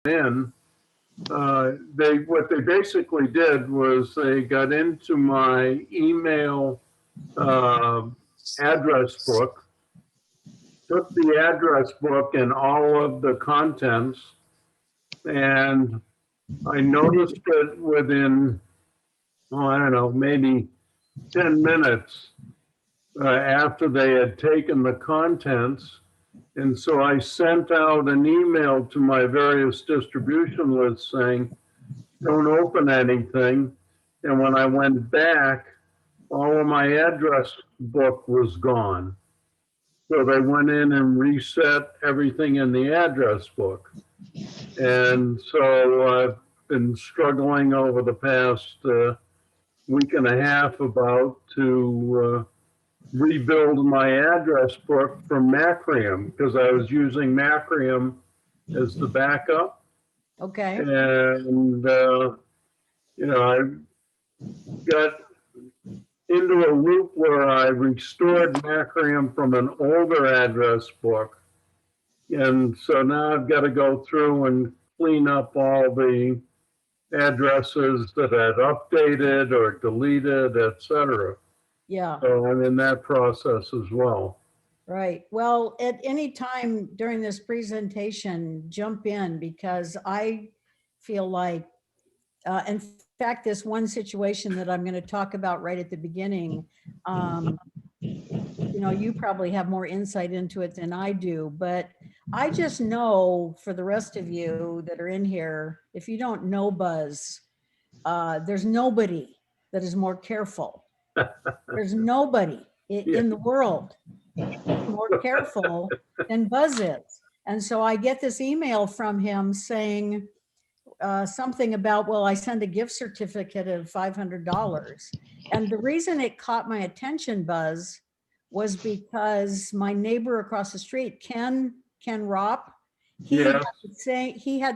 in, what they basically did was they got into my email uh, address book, took the address book and all of the contents, and I noticed it within, oh, I don't know, maybe 10 minutes after they had taken the contents. And so I sent out an email to my various distribution lists saying, don't open anything. And when I went back, all of my address book was gone. So they went in and reset everything in the address book. And so I've been struggling over the past week and a half about to rebuild my address book from Macrium because I was using Macrium as the backup. Okay. And, I got into a loop where I restored Macrium from an older address book. And so now I've got to go through and clean up all the addresses that I'd updated or deleted, et cetera. Yeah. So I'm in that process as well. Right. Well, at any time during this presentation, jump in because I feel like, in fact, this one situation that I'm going to talk about right at the beginning, you probably have more insight into it than I do, but I just know for the rest of you that are in here, if you don't know Buzz, there's nobody that is more careful. There's nobody in the world more careful than Buzz is. And so I get this email from him saying something about, well, I send a gift certificate of $500. And the reason it caught my attention, Buzz, was because my neighbor across the street, Ken Ropp, he had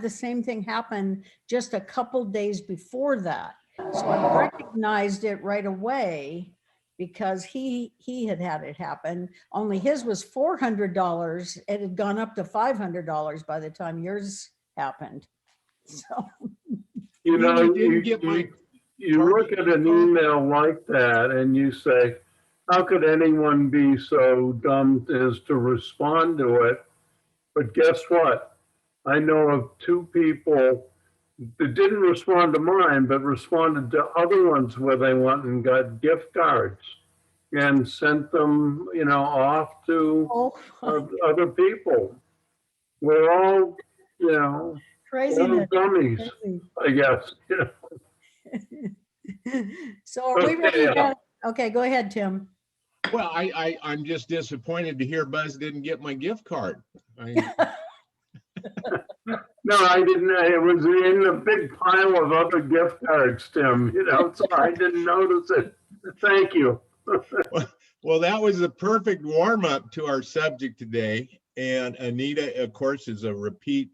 the same thing happen just a couple days before that. So I recognized it right away because he had it happen, only his was $400. It had gone up to $500 by the time yours happened. So, you look at an email like that and you say, how could anyone be so dumb as to respond to it? But guess what? I know of two people that didn't respond to mine, but responded to other ones where they went and got gift cards and sent them, off to other people. We're all, crazy. All dummies, crazy. I guess. So are we ready to, okay, go ahead, Tim. Well, I'm just disappointed to hear Buzz didn't get my gift card. No, I didn't. It was in a big pile of other gift cards, Tim, so I didn't notice it. Thank you. Well, that was the perfect warm-up to our subject today. And Anita, of course, is a repeat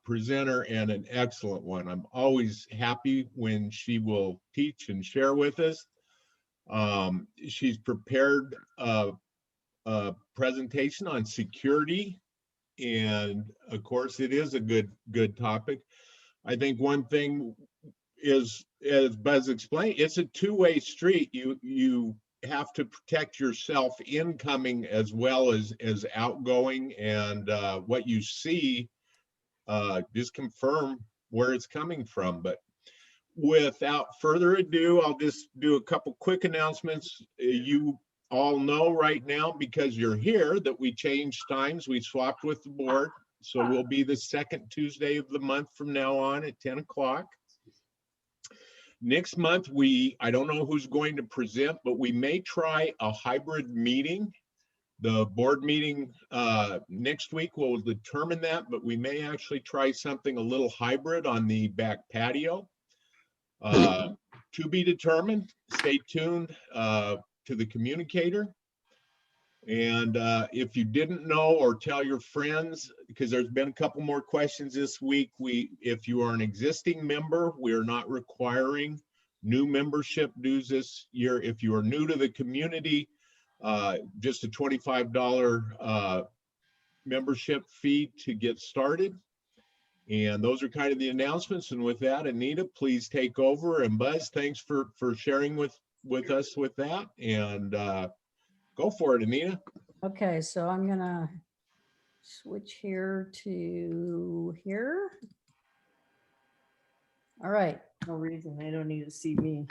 presenter and an excellent one. I'm always happy when she will teach and share with us. She's prepared a presentation on security. And of course, it is a good topic. I think one thing is, as Buzz explained, it's a two-way street. You have to protect yourself incoming as well as outgoing, and what you see, just confirm where it's coming from. But without further ado, I'll just do a couple quick announcements. You all know right now, because you're here, that we changed times. We swapped with the board. So we'll be the second Tuesday of the month from now on at 10 o'clock. Next month, I don't know who's going to present, but we may try a hybrid meeting. The board meeting next week will determine that, but we may actually try something a little hybrid on the back patio. To be determined. Stay tuned to the communicator. And if you didn't know, or tell your friends, because there's been a couple more questions this week. If you are an existing member, we are not requiring new membership dues this year. If you are new to the community, just a $25 membership fee to get started. And those are kind of the announcements. And with that, Anita, please take over. And Buzz, thanks for sharing with us with that. And go for it, Anita. Okay, so I'm gonna switch here to here. All right. No reason. They don't need to see me.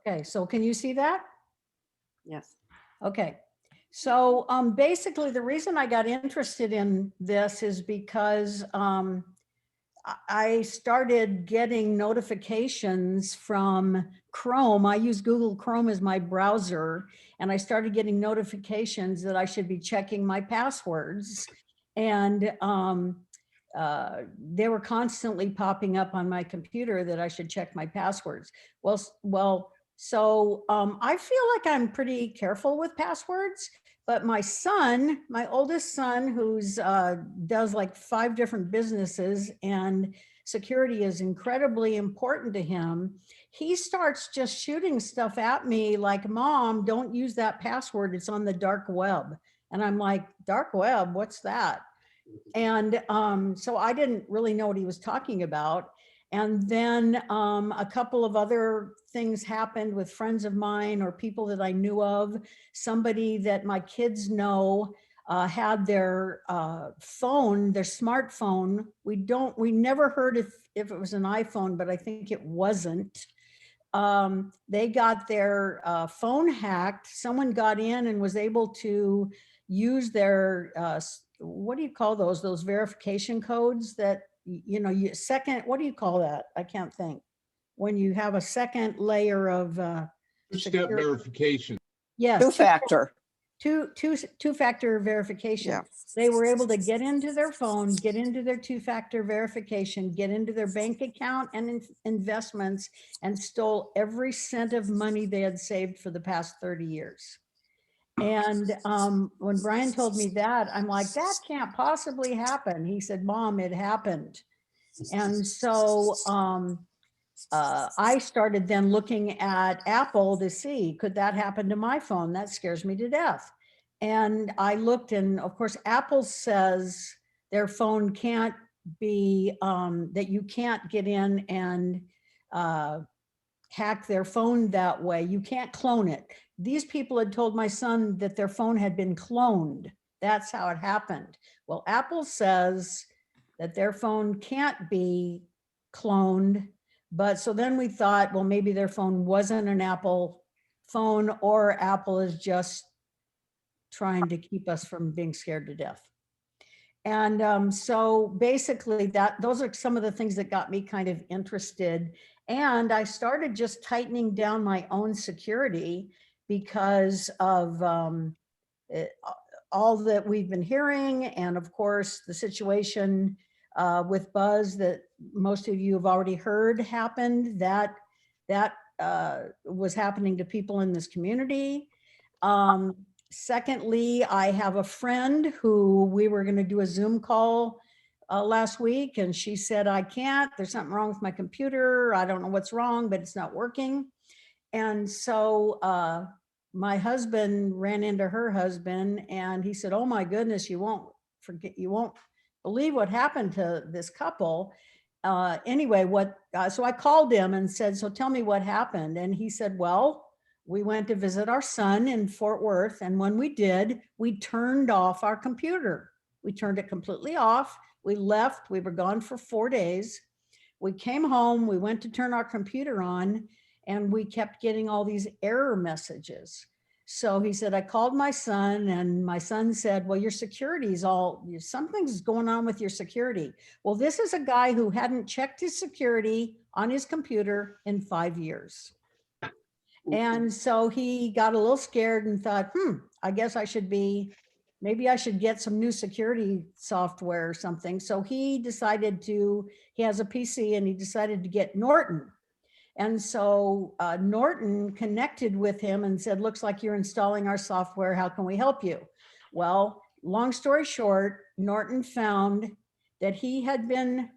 Okay, so can you see that? Yes. Okay, so basically the reason I got interested in this is because I started getting notifications from Chrome. I use Google Chrome as my browser, and I started getting notifications that I should be checking my passwords. And they were constantly popping up on my computer that I should check my passwords. So I feel like I'm pretty careful with passwords, but my son, my oldest son, who's does like 5 different businesses and security is incredibly important to him. He starts just shooting stuff at me like, Mom, don't use that password. It's on the dark web. And I'm like, dark web, what's that? And so I didn't really know what he was talking about. And then a couple of other things happened with friends of mine or people that I knew of. Somebody that my kids know had their phone, their smartphone. We never heard if it was an iPhone, but I think it wasn't. They got their phone hacked. Someone got in and was able to use their, what do you call those? Those verification codes that, you know, second, what do you call that? I can't think. When you have a second layer of Two-step verification. yes, Two-factor. two-factor verification. Yeah. They were able to get into their phone, get into their two-factor verification, get into their bank account and investments, and stole every cent of money they had saved for the past 30 years. And when Brian told me that, I'm like, that can't possibly happen. He said, Mom, it happened. And so I started then looking at Apple to see, could that happen to my phone? That scares me to death. And I looked, and of course, Apple says their phone can't be, that you can't get in and hack their phone that way. You can't clone it. These people had told my son that their phone had been cloned. That's how it happened. Well, Apple says that their phone can't be cloned. But so then we thought, well, maybe their phone wasn't an Apple phone, or Apple is just trying to keep us from being scared to death. And so basically those are some of the things that got me kind of interested. And I started just tightening down my own security because of all that we've been hearing. And of course, the situation with Buzz that most of you have already heard happened, that was happening to people in this community. Secondly, I have a friend who we were going to do a Zoom call last week, and she said, I can't, there's something wrong with my computer. I don't know what's wrong, but it's not working. And so my husband ran into her husband, and he said, oh my goodness, you won't believe what happened to this couple. Anyway, so I called him and said, so tell me what happened. And he said, well, we went to visit our son in Fort Worth. And when we did, we turned off our computer. We turned it completely off. We left, we were gone for 4 days. We came home, we went to turn our computer on, and we kept getting all these error messages. So he said, I called my son, and my son said, well, your security's something's going on with your security. Well, this is a guy who hadn't checked his security on his computer in 5 years. And so he got a little scared and thought, I guess maybe I should get some new security software or something. So he has a PC, and he decided to get Norton. And so Norton connected with him and said, looks like you're installing our software. How can we help you? Well, long story short, Norton found that he had been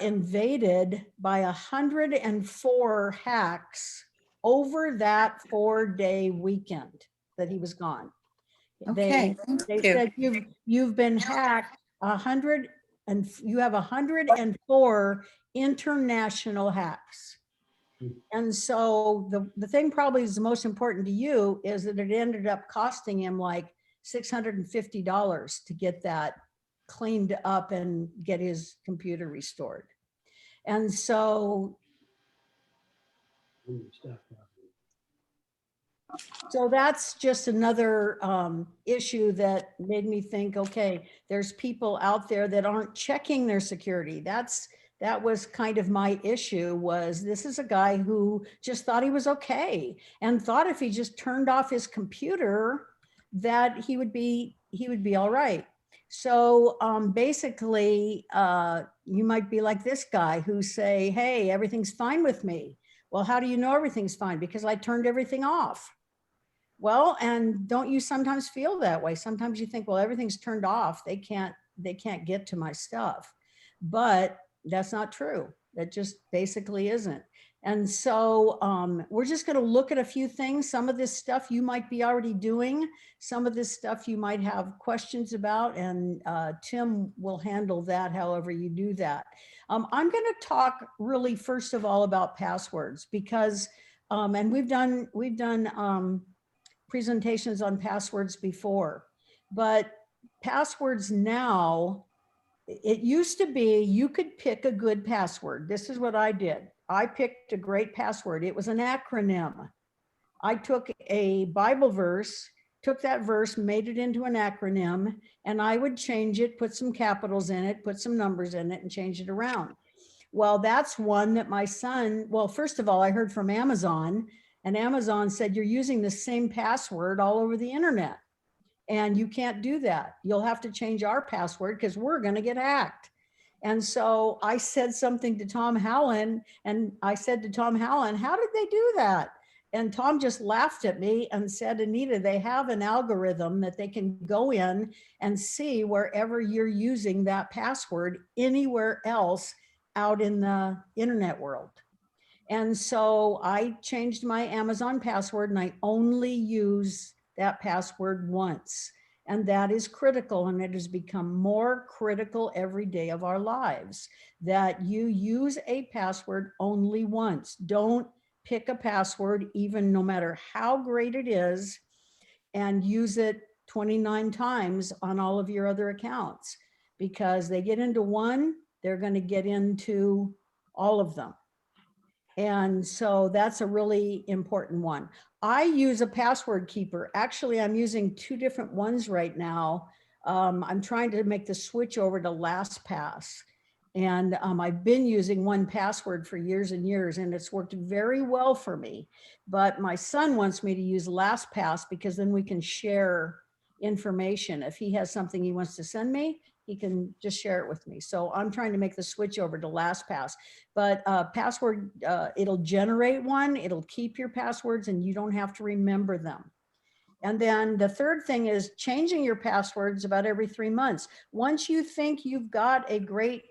invaded by 104 hacks over that 4-day weekend that he was gone. Okay, They said you've been hacked and you have 104 international hacks. And so the thing probably is the most important to you is that it ended up costing him like $650 to get that cleaned up and get his computer restored. And so that's just another issue that made me think, okay, there's people out there that aren't checking their security. That was kind of my issue, was this is a guy who just thought he was okay and thought if he just turned off his computer that he would be all right. So basically, you might be like this guy who say, hey, everything's fine with me. Well, how do you know everything's fine? Because I turned everything off. Well, and don't you sometimes feel that way? Sometimes you think, well, everything's turned off. They can't get to my stuff. But that's not true. That just basically isn't. And so we're just going to look at a few things. Some of this stuff you might be already doing. Some of this stuff you might have questions about, and Tim will handle that however you do that. I'm going to talk really first of all about passwords, because and we've done presentations on passwords before, but passwords now, it used to be you could pick a good password. This is what I did. I picked a great password. It was an acronym. I took a Bible verse, took that verse, made it into an acronym, and I would change it, put some capitals in it, put some numbers in it, and change it around. Well, that's one that my son, well, first of all, I heard from Amazon, and Amazon said, you're using the same password all over the internet. And you can't do that. You'll have to change our password because we're going to get hacked. And so I said something to Tom Hallen, and I said to Tom Hallen, how did they do that? And Tom just laughed at me and said, Anita, they have an algorithm that they can go in and see wherever you're using that password anywhere else out in the internet world. And so I changed my Amazon password, and I only use that password once. And that is critical, and it has become more critical every day of our lives, that you use a password only once. Don't pick a password, even no matter how great it is, and use it 29 times on all of your other accounts, because they get into one, they're going to get into all of them. And so that's a really important one. I use a password keeper. Actually, I'm using two different ones right now. I'm trying to make the switch over to LastPass. And I've been using 1Password for years and years, and it's worked very well for me. But my son wants me to use LastPass because then we can share information. If he has something he wants to send me, he can just share it with me. So I'm trying to make the switch over to LastPass. But password, it'll generate one, it'll keep your passwords, and you don't have to remember them. And then the third thing is changing your passwords about every 3 months. Once you think you've got a great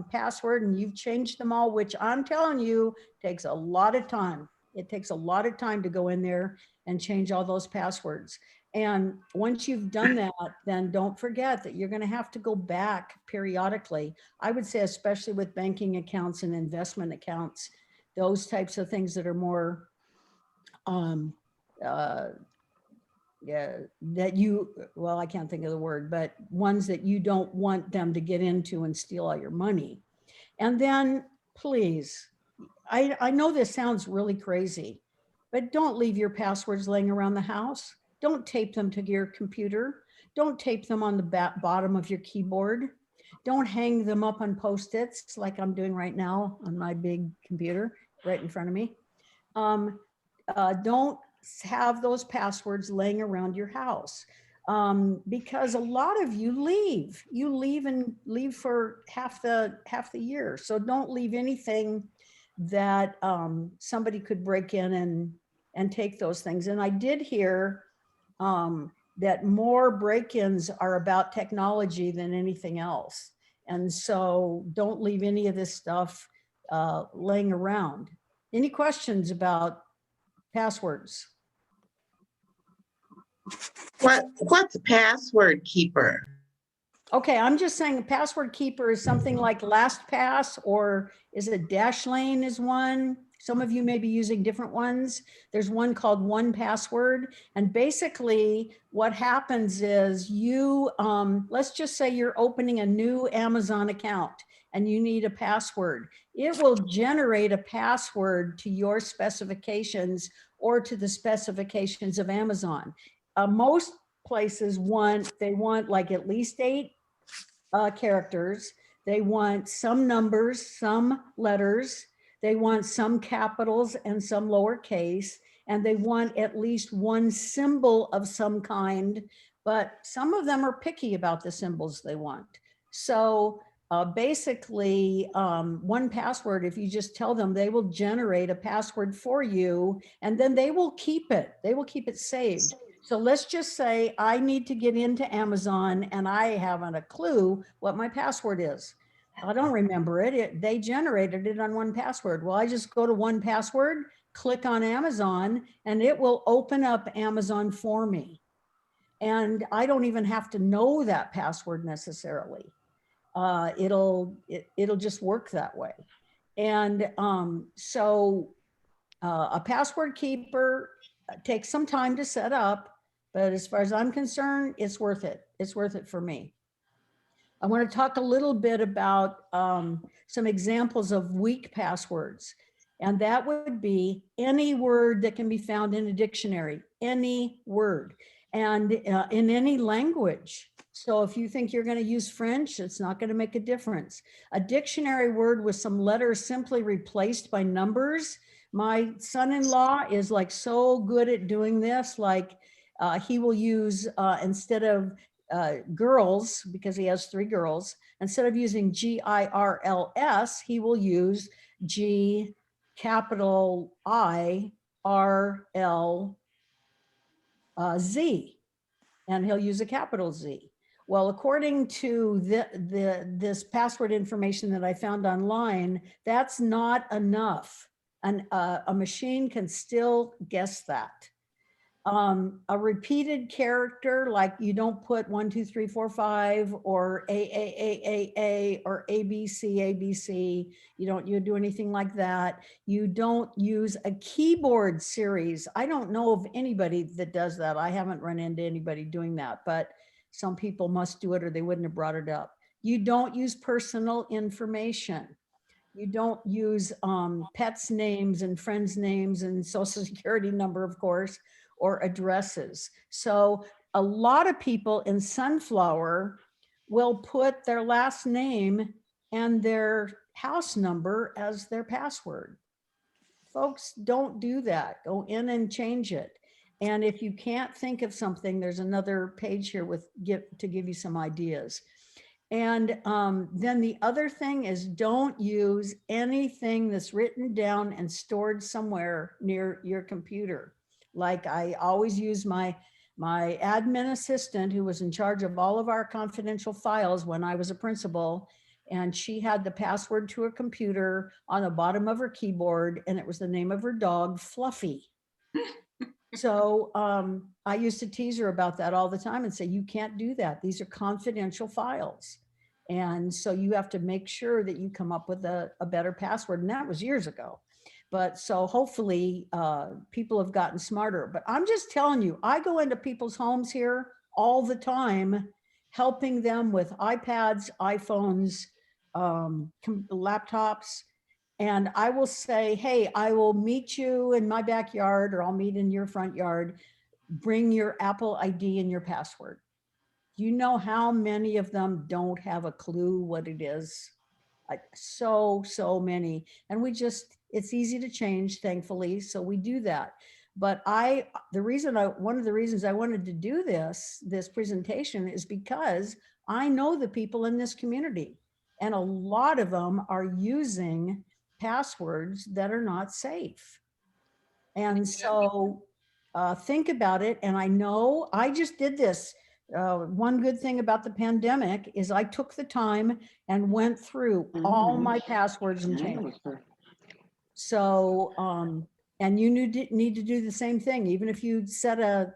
password and you've changed them all, which I'm telling you takes a lot of time. It takes a lot of time to go in there and change all those passwords. And once you've done that, then don't forget that you're going to have to go back periodically. I would say, especially with banking accounts and investment accounts, those types of things that are more, that you, well, I can't think of the word, but ones that you don't want them to get into and steal all your money. And then please, I know this sounds really crazy, but don't leave your passwords laying around the house. Don't tape them to your computer. Don't tape them on the bottom of your keyboard. Don't hang them up on Post-its like I'm doing right now on my big computer right in front of me. Don't have those passwords laying around your house, because a lot of you leave for half the year. So don't leave anything that somebody could break in and take those things. And I did hear that more break-ins are about technology than anything else. And so don't leave any of this stuff laying around. Any questions about passwords? What's password keeper? Okay, I'm just saying a password keeper is something like LastPass, or is it Dashlane is one? Some of you may be using different ones. There's one called 1Password. And basically what happens is you, let's just say you're opening a new Amazon account and you need a password. It will generate a password to your specifications or to the specifications of Amazon. Most places they want like at least 8 characters. They want some numbers, some letters. They want some capitals and some lowercase, and they want at least one symbol of some kind, but some of them are picky about the symbols they want. So basically, 1Password, if you just tell them, they will generate a password for you, and then they will keep it. They will keep it saved. So let's just say I need to get into Amazon and I haven't a clue what my password is. I don't remember it. They generated it on 1Password. Well, I just go to 1Password, click on Amazon, and it will open up Amazon for me. And I don't even have to know that password necessarily. It'll just work that way. And so a password keeper takes some time to set up, but as far as I'm concerned, it's worth it. It's worth it for me. I want to talk a little bit about some examples of weak passwords. And that would be any word that can be found in a dictionary, any word, and in any language. So if you think you're going to use French, it's not going to make a difference. A dictionary word with some letters simply replaced by numbers. My son-in-law is like so good at doing this. Like he will use, instead of girls, because he has 3 girls, instead of using GIRLS, he will use G capital IRL Z, and he'll use a capital Z. Well, according to this password information that I found online, that's not enough. And a machine can still guess that. A repeated character, like you don't put 1, 2, 3, 4, 5 or A or ABC. You don't do anything like that. You don't use a keyboard series. I don't know of anybody that does that. I haven't run into anybody doing that, but some people must do it or they wouldn't have brought it up. You don't use personal information. You don't use pets' names and friends' names and social security number, of course, or addresses. So a lot of people in Sunflower will put their last name and their house number as their password. Folks, don't do that. Go in and change it. And if you can't think of something, there's another page here to give you some ideas. And then the other thing is, don't use anything that's written down and stored somewhere near your computer. Like I always use my admin assistant, who was in charge of all of our confidential files when I was a principal, and she had the password to her computer on the bottom of her keyboard, and it was the name of her dog, Fluffy. So I used to tease her about that all the time and say, you can't do that. These are confidential files. And so you have to make sure that you come up with a better password. And that was years ago. But so hopefully people have gotten smarter. But I'm just telling you, I go into people's homes here all the time, helping them with iPads, iPhones, laptops. And I will say, hey, I will meet you in my backyard, or I'll meet in your front yard. Bring your Apple ID and your password. You know how many of them don't have a clue what it is? So many. And it's easy to change, thankfully. So we do that. But one of the reasons I wanted to do this presentation is because I know the people in this community, and a lot of them are using passwords that are not safe. And so think about it. And I know I just did this. One good thing about the pandemic is I took the time and went through all my passwords and changed. So, and you need to do the same thing. Even if you set a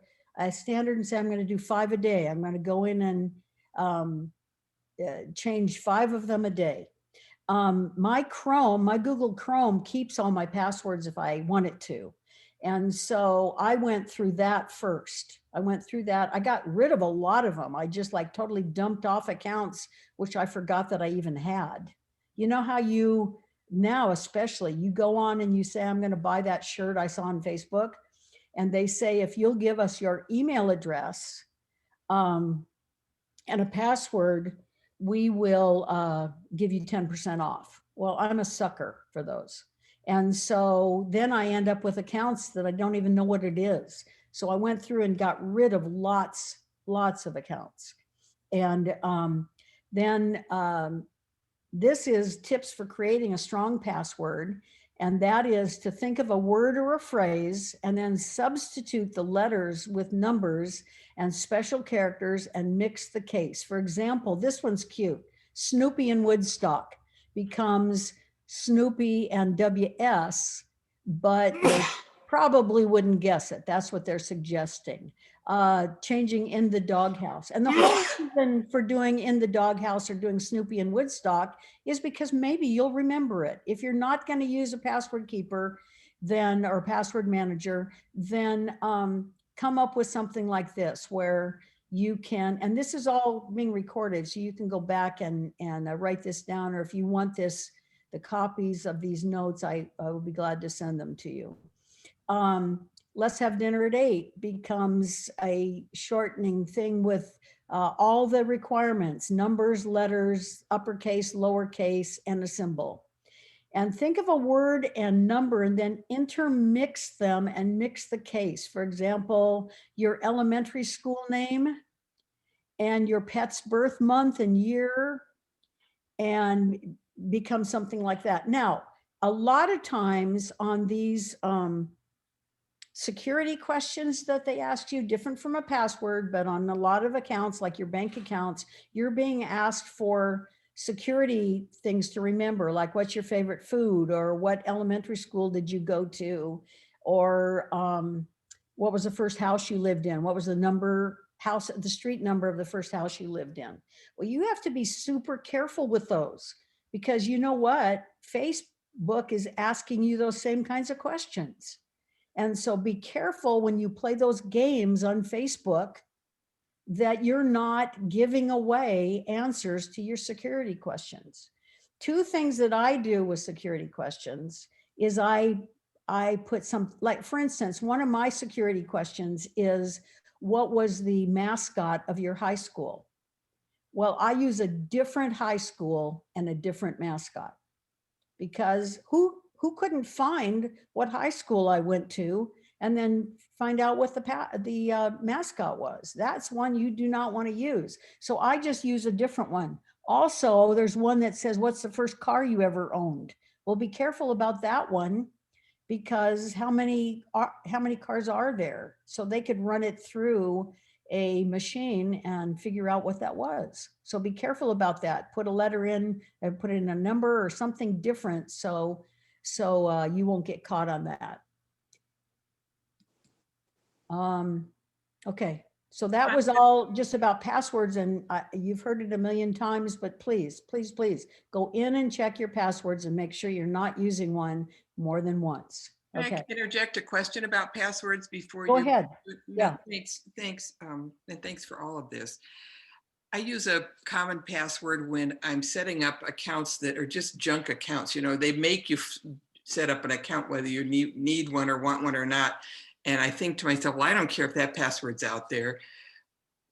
standard and say, I'm going to do 5 a day, I'm going to go in and change 5 of them a day. My Google Chrome keeps all my passwords if I want it to. And so I went through that first. I went through that. I got rid of a lot of them. I just like totally dumped off accounts, which I forgot that I even had. You know how you now, especially, you go on and you say, I'm going to buy that shirt I saw on Facebook. And they say, if you'll give us your email address and a password, we will give you 10% off. Well, I'm a sucker for those. And so then I end up with accounts that I don't even know what it is. So I went through and got rid of lots of accounts. And then this is tips for creating a strong password. And that is to think of a word or a phrase and then substitute the letters with numbers and special characters and mix the case. For example, this one's cute. Snoopy and Woodstock becomes Snoopy and WS, but they probably wouldn't guess it. That's what they're suggesting. Changing In the Doghouse. And the whole reason for doing In the Doghouse or doing Snoopy and Woodstock is because maybe you'll remember it. If you're not going to use a password keeper, then, or password manager, then come up with something like this where you can, and this is all being recorded, so you can go back and write this down, or if you want this, the copies of these notes, I will be glad to send them to you. Let's have dinner at 8 becomes a shortening thing with all the requirements, numbers, letters, uppercase, lowercase, and a symbol. And think of a word and number and then intermix them and mix the case. For example, your elementary school name and your pet's birth month and year, and become something like that. Now, a lot of times on these security questions that they ask you, different from a password, but on a lot of accounts, like your bank accounts, you're being asked for security things to remember, like what's your favorite food, or what elementary school did you go to, or what was the first house you lived in, what was the the street number of the first house you lived in. Well, you have to be super careful with those, because you know what? Facebook is asking you those same kinds of questions. And so be careful when you play those games on Facebook that you're not giving away answers to your security questions. 2 things that I do with security questions is I put some, like for instance, one of my security questions is, what was the mascot of your high school? Well, I use a different high school and a different mascot, because who couldn't find what high school I went to and then find out what the mascot was? That's one you do not want to use. So I just use a different one. Also, there's one that says, what's the first car you ever owned? Well, be careful about that one, because how many cars are there? So they could run it through a machine and figure out what that was. So be careful about that. Put a letter in and put in a number or something different, so you won't get caught on that. Okay, so that was all just about passwords, and you've heard it a million times, but please, please, please go in and check your passwords and make sure you're not using one more than once. Can Okay, I interject a question about passwords before go you? ahead. No, Yeah. Thanks, and thanks for all of this. I use a common password when I'm setting up accounts that are just junk accounts. You know, they make you set up an account whether you need one or want one or not. And I think to myself, well, I don't care if that password's out there.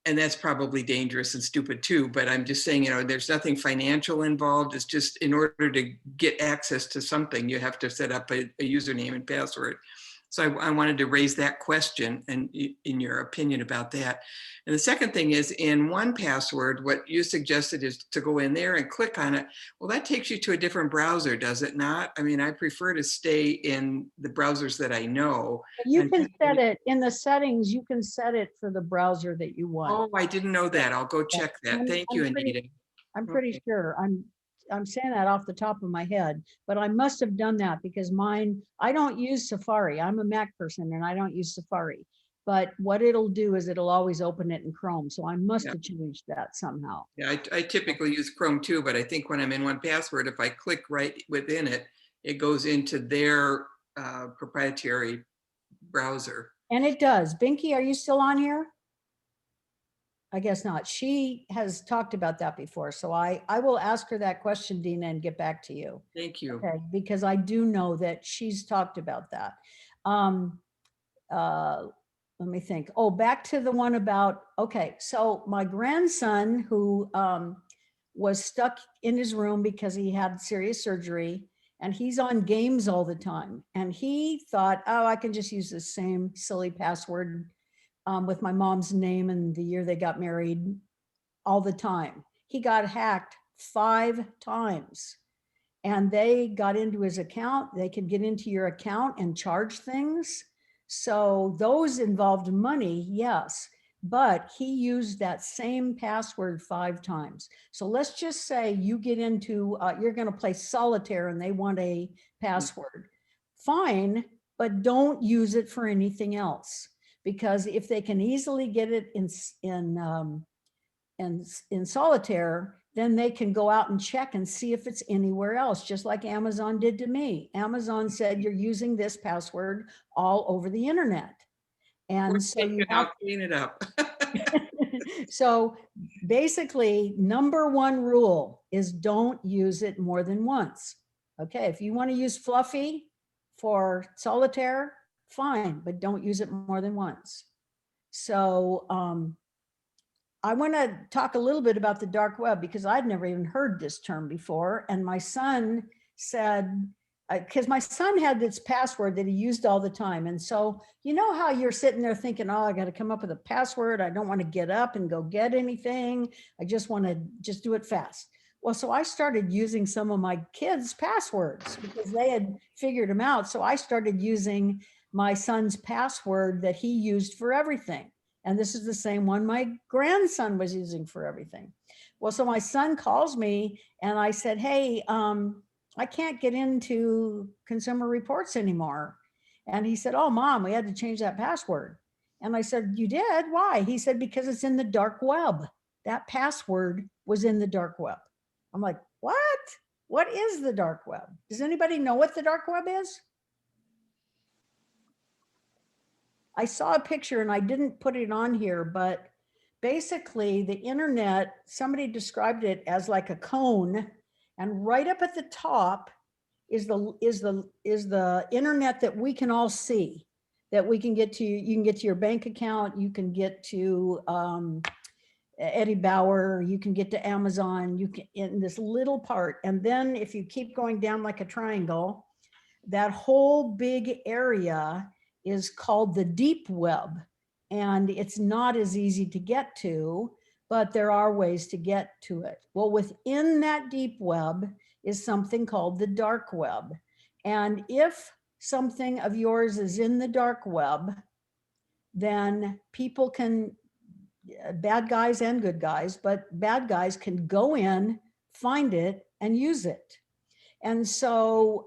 And that's probably dangerous and stupid too, but I'm just saying, you know, there's nothing financial involved. It's just in order to get access to something, you have to set up a username and password. So I wanted to raise that question and in your opinion about that. And the second thing is, in 1Password, what you suggested is to go in there and click on it. Well, that takes you to a different browser, does it not? I mean, I prefer to stay in the browsers that I know. You can set it in the settings. You can set it for the browser that you want. Oh, I didn't know that. I'll go check that. Thank you, Anita. I'm pretty sure. I'm saying that off the top of my head, but I must have done that because I don't use Safari. I'm a Mac person and I don't use Safari. but what it'll do is it'll always open it in Chrome. So I must Yeah. have changed that somehow. Yeah, I typically use Chrome too, but I think when I'm in 1Password, if I click right within it, it goes into their proprietary browser. And it does. Binky, are you still on here? I guess not. She has talked about that before. So I will ask her that question, Dina, and get back to you. Thank you. Okay, because I do know that she's talked about that. Let me think. Oh, back to the one about, okay, so my grandson who was stuck in his room because he had serious surgery and he's on games all the time. And he thought, oh, I can just use the same silly password with my mom's name and the year they got married all the time. He got hacked 5 times and they got into his account. They could get into your account and charge things. So those involved money, yes, but he used that same password 5 times. So let's just say you get into, you're going to play solitaire and they want a password. Fine, but don't use it for anything else. Because if they can easily get it in solitaire, then they can go out and check and see if it's anywhere else, just like Amazon did to me. Amazon said, you're using this password all over the internet. And so you have I'll clean it up. so basically, number 1 rule is don't use it more than once. Okay, if you want to use Fluffy for solitaire, fine, but don't use it more than once. So I want to talk a little bit about the dark web because I'd never even heard this term before. And my son said, because my son had this password that he used all the time. And so, you know how you're sitting there thinking, oh, I got to come up with a password. I don't want to get up and go get anything. I just want to just do it fast. Well, so I started using some of my kids' passwords because they had figured them out. So I started using my son's password that he used for everything. And this is the same one my grandson was using for everything. Well, so my son calls me and I said, hey, I can't get into Consumer Reports anymore. And he said, oh, Mom, we had to change that password. And I said, you did? Why? He said, because it's in the dark web. That password was in the dark web. I'm like, what? What is the dark web? Does anybody know what the dark web is? I saw a picture and I didn't put it on here, but basically the internet, somebody described it as like a cone, and right up at the top is the internet that we can all see, that we can get to. You can get to your bank account, you can get to Eddie Bauer, you can get to Amazon, you can in this little part. And then if you keep going down like a triangle, that whole big area is called the deep web. And it's not as easy to get to, but there are ways to get to it. Well, within that deep web is something called the dark web. And if something of yours is in the dark web, then people can, bad guys and good guys, but bad guys can go in, find it, and use it. And so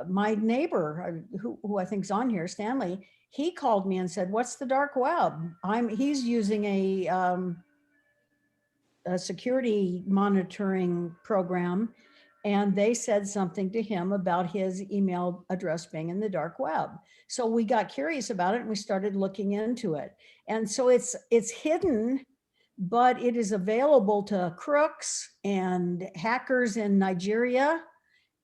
my neighbor, who I think is on here, Stanley, he called me and said, what's the dark web? He's using a security monitoring program, and they said something to him about his email address being in the dark web. So we got curious about it and we started looking into it. And so it's hidden, but it is available to crooks and hackers in Nigeria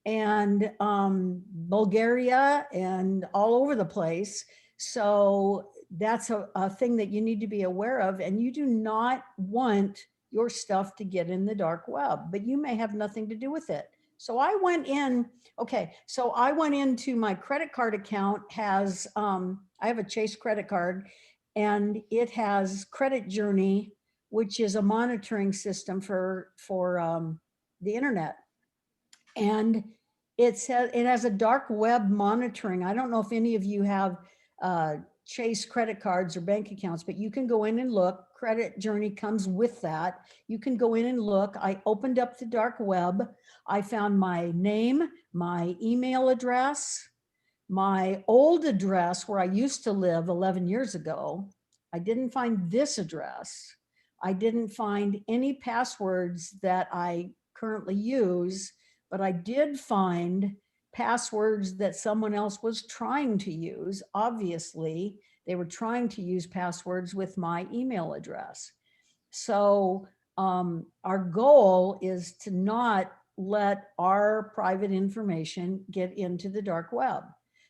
and Bulgaria and all over the place. So that's a thing that you need to be aware of. And you do not want your stuff to get in the dark web, but you may have nothing to do with it. So I went in, okay, so I went into my credit card account has, I have a Chase credit card, and it has Credit Journey, which is a monitoring system for the internet. And it has a dark web monitoring. I don't know if any of you have Chase credit cards or bank accounts, but you can go in and look. Credit Journey comes with that. You can go in and look. I opened up the dark web. I found my name, my email address, my old address where I used to live 11 years ago, I didn't find this address. I didn't find any passwords that I currently use, but I did find passwords that someone else was trying to use. Obviously, they were trying to use passwords with my email address. So our goal is to not let our private information get into the dark web.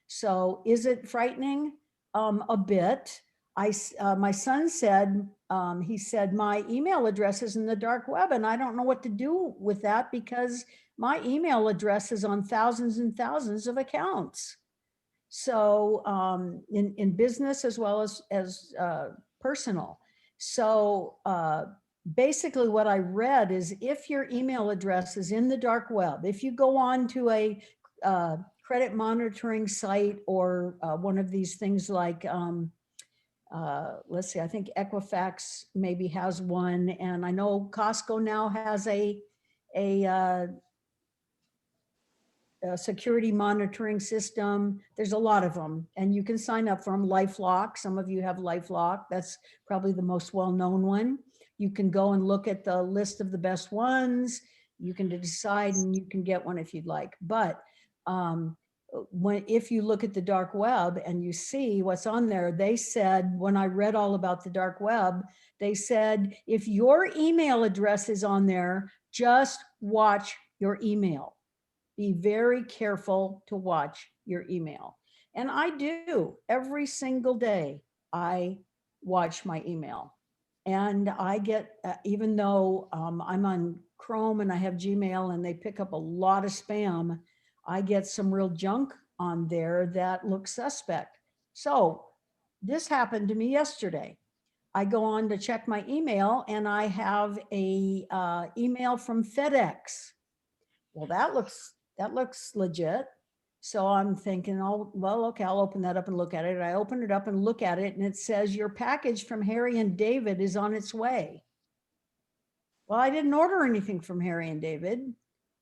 So is it frightening? A bit. My son said, he said, my email address is in the dark web and I don't know what to do with that because my email address is on thousands and thousands of accounts. So in business as well as personal. So basically what I read is if your email address is in the dark web, if you go on to a credit monitoring site or one of these things like, let's see, I think Equifax maybe has one, and I know Costco now has a security monitoring system. There's a lot of them and you can sign up for them. LifeLock, some of you have LifeLock. That's probably the most well-known one. You can go and look at the list of the best ones. You can decide and you can get one if you'd like. But if you look at the dark web and you see what's on there, they said, when I read all about the dark web, they said, if your email address is on there, just watch your email. Be very careful to watch your email. And I do every single day. I watch my email and I get, even though I'm on Chrome and I have Gmail and they pick up a lot of spam, I get some real junk on there that looks suspect. So this happened to me yesterday. I go on to check my email and I have a email from FedEx. Well, that looks legit. So I'm thinking, oh, well, okay, I'll open that up and look at it. I open it up and look at it and it says your package from Harry and David is on its way. Well, I didn't order anything from Harry and David.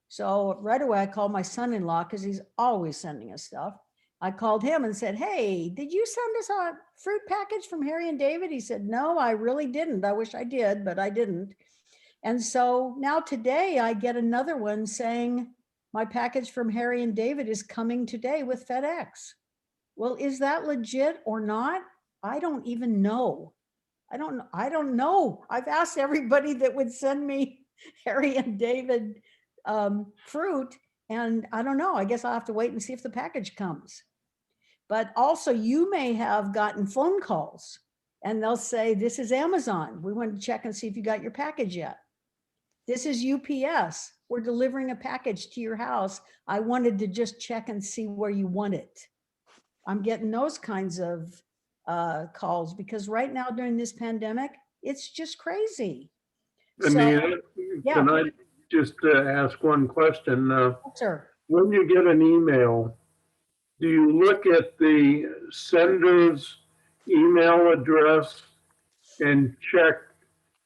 So right away I called my son-in-law because he's always sending us stuff. I called him and said, hey, did you send us a fruit package from Harry and David? He said, no, I really didn't. I wish I did, but I didn't. And so now today I get another one saying my package from Harry and David is coming today with FedEx. Well, is that legit or not? I don't even know. I don't know. I've asked everybody that would send me Harry and David fruit, and I don't know. I guess I'll have to wait and see if the package comes. But also you may have gotten phone calls and they'll say, this is Amazon. We want to check and see if you got your package yet. This is UPS. We're delivering a package to your house. I wanted to just check and see where you want it. I'm getting those kinds of calls because right now during this pandemic, it's just crazy. Anita, yeah. can I just ask one question? Sure. When you get an email, do you look at the sender's email address and check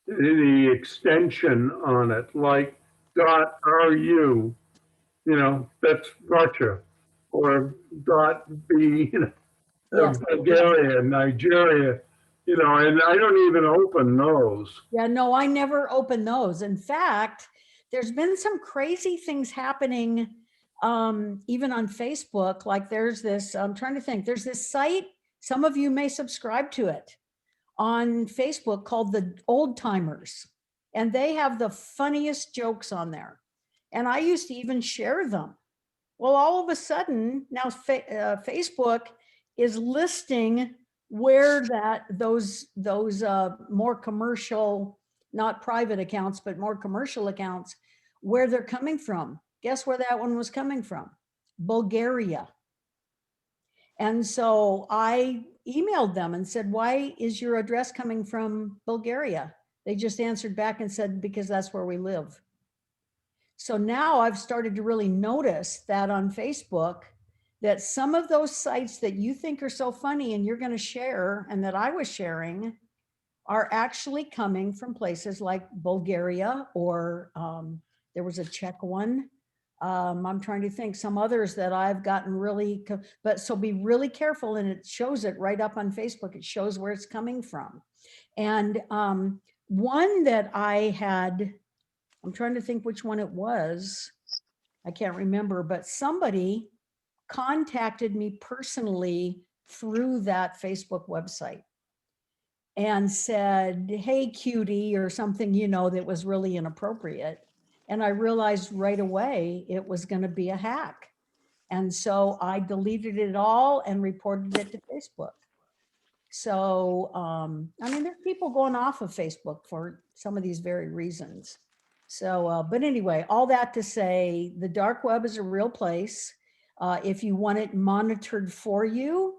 the extension on it, like .ru, that's Russia, or .b, Yes. Bulgaria, Nigeria, and I don't even open those. Yeah, no, I never open those. In fact, there's been some crazy things happening even on Facebook. Like there's this, I'm trying to think, there's this site, some of you may subscribe to it, on Facebook called the Old Timers. And they have the funniest jokes on there. And I used to even share them. Well, all of a sudden now Facebook is listing where those more commercial, not private accounts, but more commercial accounts, where they're coming from. Guess where that one was coming from? Bulgaria. And so I emailed them and said, why is your address coming from Bulgaria? They just answered back and said, because that's where we live. So now I've started to really notice that on Facebook, that some of those sites that you think are so funny and you're going to share, and that I was sharing, are actually coming from places like Bulgaria, or there was a Czech one. I'm trying to think some others that I've gotten really, but so be really careful, and it shows it right up on Facebook. It shows where it's coming from. And one that I had, I'm trying to think which one it was. I can't remember, but somebody contacted me personally through that Facebook website and said, hey, cutie, or something, you know, that was really inappropriate. And I realized right away it was going to be a hack. And so I deleted it all and reported it to Facebook. So, I mean, there's people going off of Facebook for some of these very reasons. So, but anyway, all that to say, the dark web is a real place. If you want it monitored for you,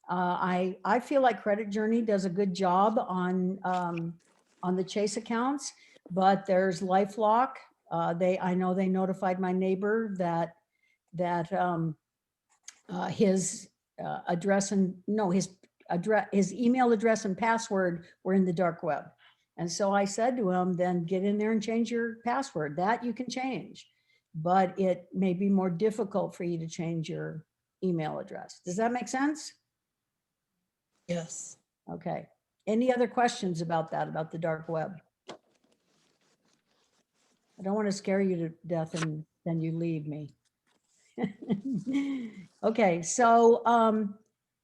I feel like Credit Journey does a good job on the Chase accounts, but there's LifeLock. I know they notified my neighbor that his address and no, his email address and password were in the dark web. And so I said to him, then get in there and change your password. That you can change, but it may be more difficult for you to change your email address. Does that make sense? Yes. Okay. Any other questions about that, about the dark web? I don't want to scare you to death and then you leave me. Okay, so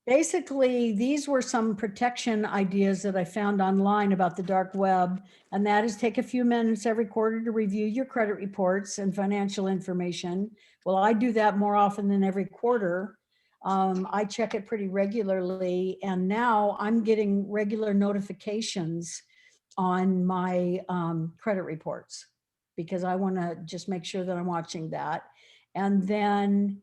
basically these were some protection ideas that I found online about the dark web, and that is take a few minutes every quarter to review your credit reports and financial information. Well, I do that more often than every quarter. I check it pretty regularly, and now I'm getting regular notifications on my credit reports because I want to just make sure that I'm watching that. And then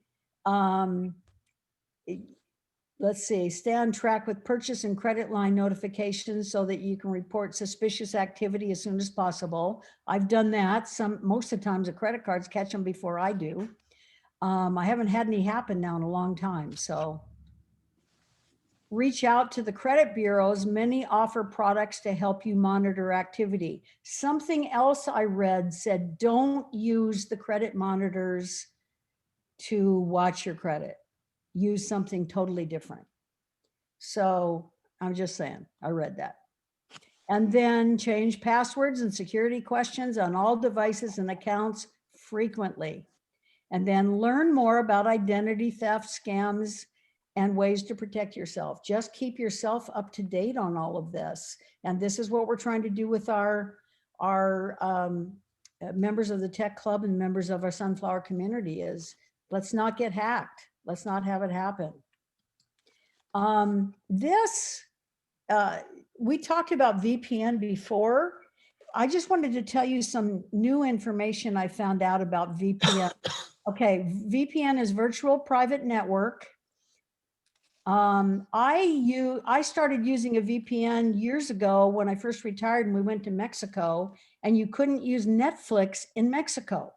let's see, stay on track with purchase and credit line notifications so that you can report suspicious activity as soon as possible. I've done that. Most of the times the credit cards catch them before I do. I haven't had any happen now in a long time. So reach out to the credit bureaus. Many offer products to help you monitor activity. Something else I read said, don't use the credit monitors to watch your credit. Use something totally different. So I'm just saying, I read that. And then change passwords and security questions on all devices and accounts frequently. And then learn more about identity theft, scams, and ways to protect yourself. Just keep yourself up to date on all of this. And this is what we're trying to do with our members of the tech club and members of our Sunflower community is let's not get hacked. Let's not have it happen. We talked about VPN before. I just wanted to tell you some new information I found out about VPN. Okay, VPN is virtual private network. I started using a VPN years ago when I first retired and we went to Mexico, and you couldn't use Netflix in Mexico.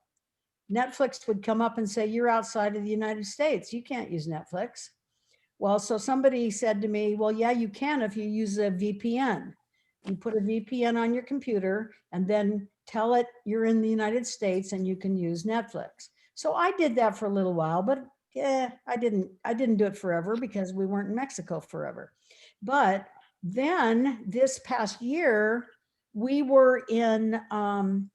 Netflix would come up and say, you're outside of the United States. You can't use Netflix. Well, so somebody said to me, well, yeah, you can if you use a VPN. You put a VPN on your computer and then tell it you're in the United States and you can use Netflix. So I did that for a little while, but yeah, I didn't do it forever because we weren't in Mexico forever. But then this past year, we were in,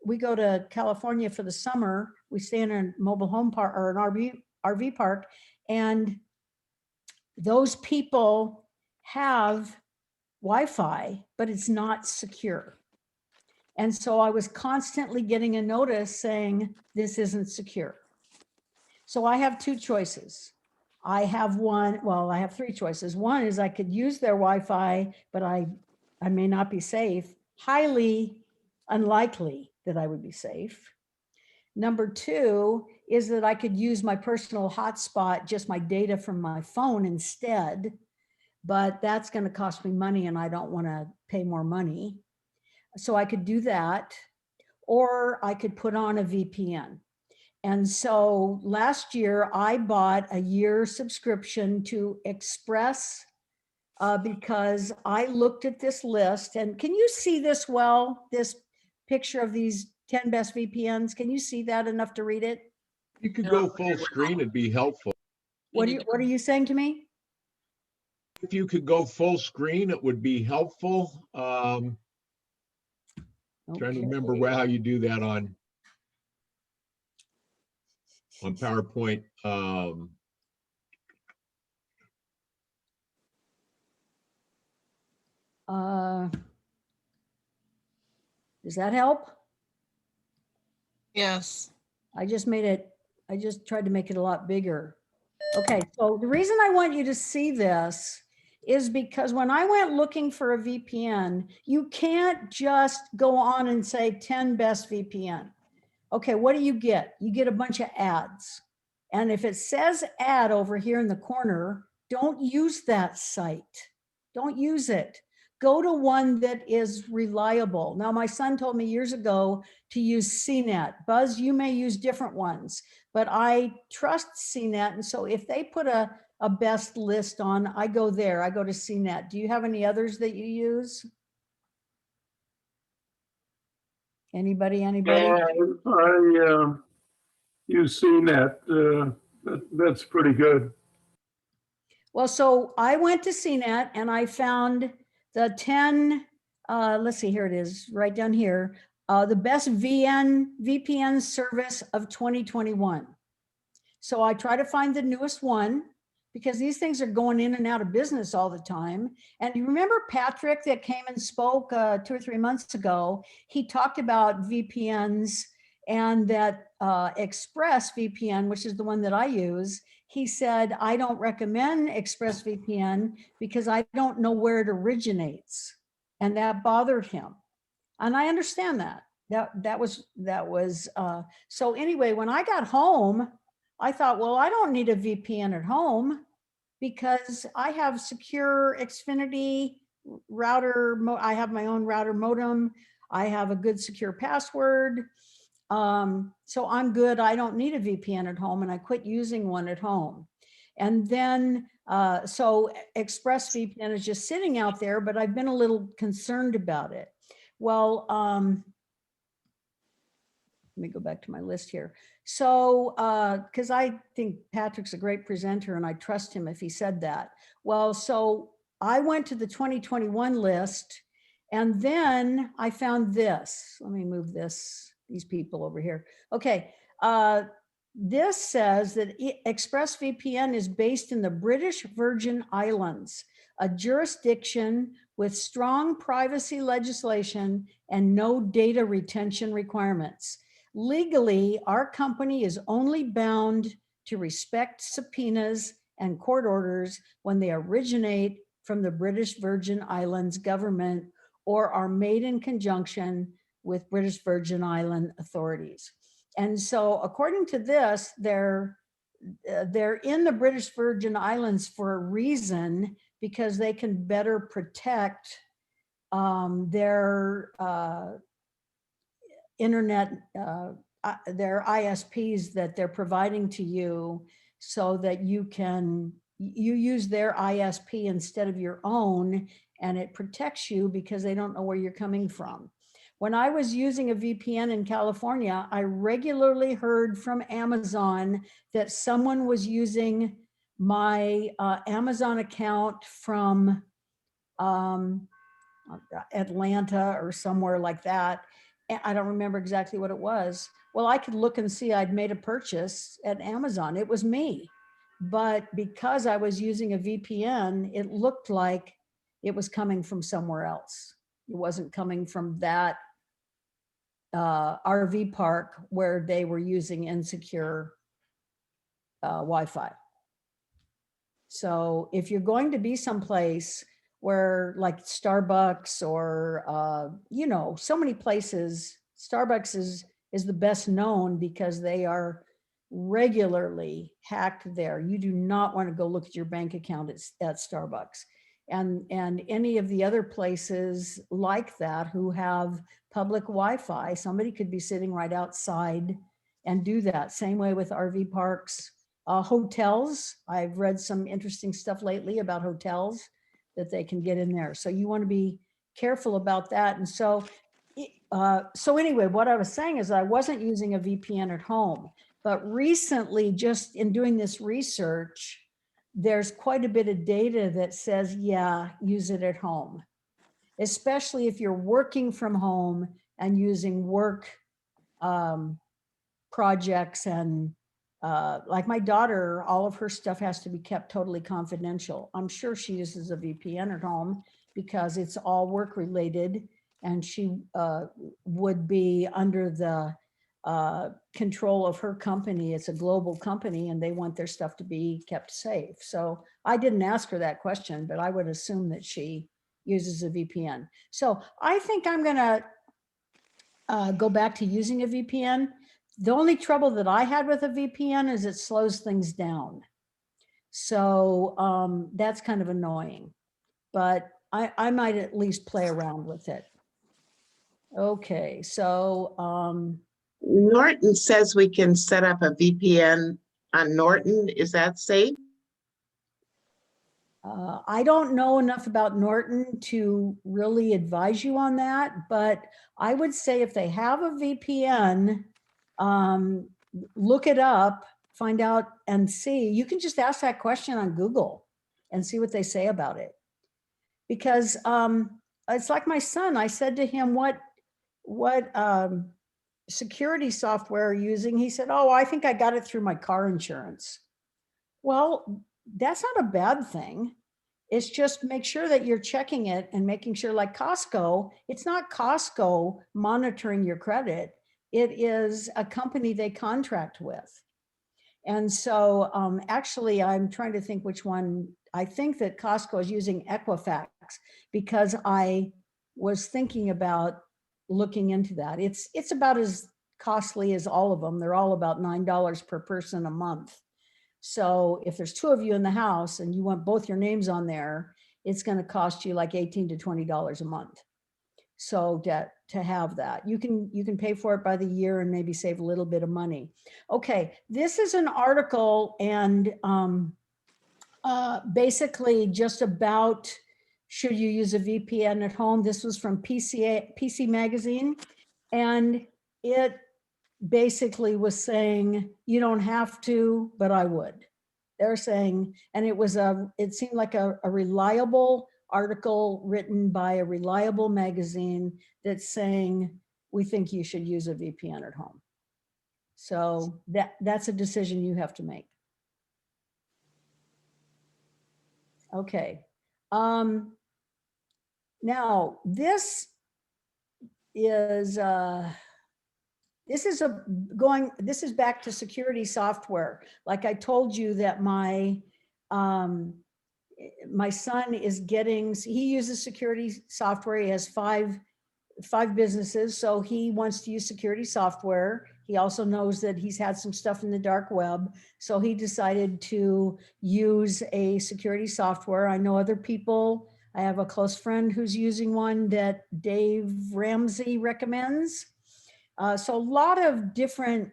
we go to California for the summer. We stay in a mobile home park or an RV park, and those people have Wi-Fi, but it's not secure. And so I was constantly getting a notice saying this isn't secure. So I have two choices. I have three choices. One is I could use their Wi-Fi, but I may not be safe. Highly unlikely that I would be safe. Number two is that I could use my personal hotspot, just my data from my phone instead, but that's going to cost me money and I don't want to pay more money. So I could do that, or I could put on a VPN. And so last year I bought a year subscription to Express because I looked at this list, and can you see this well, this picture of these 10 best VPNs? Can you see that enough to read it? You could go full screen, it'd be helpful. What are you saying to me? If you could go full screen, it would be helpful. Trying to remember Okay. how you do that on PowerPoint. Does that help? Yes. I just tried to make it a lot bigger. Okay, so the reason I want you to see this is because when I went looking for a VPN, you can't just go on and say 10 best VPN. Okay, what do you get? You get a bunch of ads. And if it says ad over here in the corner, don't use that site. Don't use it. Go to one that is reliable. Now, my son told me years ago to use CNET. Buzz, you may use different ones, but I trust CNET. And so if they put a best list on, I go there, I go to CNET. Do you have any others that you use? Anybody? You've seen that. That's pretty good. Well, so I went to CNET and I found the 10, let's see, here it is, right down here, the best VPN service of 2021. So I try to find the newest one because these things are going in and out of business all the time. And you remember Patrick that came and spoke 2 or 3 months ago? He talked about VPNs and that ExpressVPN, which is the one that I use, he said, I don't recommend ExpressVPN because I don't know where it originates. And that bothered him. And I understand that. That was so anyway, when I got home, I thought, well, I don't need a VPN at home because I have secure Xfinity router. I have my own router modem. I have a good secure password. So I'm good. I don't need a VPN at home, and I quit using one at home. And then, so ExpressVPN is just sitting out there, but I've been a little concerned about it. Well, let me go back to my list here. So, because I think Patrick's a great presenter and I trust him if he said that. Well, so I went to the 2021 list and then I found this. Let me move these people over here. Okay. This says that ExpressVPN is based in the British Virgin Islands, a jurisdiction with strong privacy legislation and no data retention requirements. Legally, our company is only bound to respect subpoenas and court orders when they originate from the British Virgin Islands government or are made in conjunction with British Virgin Island authorities. And so according to this, they're in the British Virgin Islands for a reason, because they can better protect their internet, their ISPs that they're providing to you, so that you use their ISP instead of your own, and it protects you because they don't know where you're coming from. When I was using a VPN in California, I regularly heard from Amazon that someone was using my Amazon account from Atlanta or somewhere like that. I don't remember exactly what it was. Well, I could look and see I'd made a purchase at Amazon. It was me. But because I was using a VPN, it looked like it was coming from somewhere else. It wasn't coming from that RV park where they were using insecure Wi-Fi. So if you're going to be someplace where, like Starbucks or so many places, Starbucks is the best known because they are regularly hacked there. You do not want to go look at your bank account at Starbucks. And any of the other places like that who have public Wi-Fi, somebody could be sitting right outside and do that. Same way with RV parks, hotels. I've read some interesting stuff lately about hotels that they can get in there. So you want to be careful about that. And so anyway, what I was saying is I wasn't using a VPN at home. But recently, just in doing this research, there's quite a bit of data that says, yeah, use it at home, especially if you're working from home and using work projects and like my daughter, all of her stuff has to be kept totally confidential. I'm sure she uses a VPN at home because it's all work related, and she would be under the control of her company. It's a global company and they want their stuff to be kept safe. So I didn't ask her that question, but I would assume that she uses a VPN. So I think I'm gonna go back to using a VPN. The only trouble that I had with a VPN is it slows things down. So that's kind of annoying, but I might at least play around with it. Okay, so Norton says we can set up a VPN on Norton. Is that safe? I don't know enough about Norton to really advise you on that, but I would say if they have a VPN, look it up, find out and see. You can just ask that question on Google and see what they say about it. Because it's like my son, I said to him, what security software are you using? He said, oh, I think I got it through my car insurance. Well, that's not a bad thing. It's just make sure that you're checking it and making sure, like Costco, it's not Costco monitoring your credit. It is a company they contract with. And so actually, I'm trying to think which one. I think that Costco is using Equifax because I was thinking about looking into that. It's about as costly as all of them. They're all about $9 per person a month. So if there's two of you in the house and you want both your names on there, it's going to cost you like $18 to $20 a month. So to have that, you can pay for it by the year and maybe save a little bit of money. Okay, this is an article and basically just about should you use a VPN at home. This was from PC Magazine, and it basically was saying you don't have to, but I would. They're saying, and it seemed like a reliable article written by a reliable magazine that's saying we think you should use a VPN at home. So that's a decision you have to make. Okay. Now this is this is back to security software. Like I told you that my son is he uses security software. He has five businesses, so he wants to use security software. He also knows that he's had some stuff in the dark web, so he decided to use a security software. I know other people. I have a close friend who's using one that Dave Ramsey recommends. So a lot of different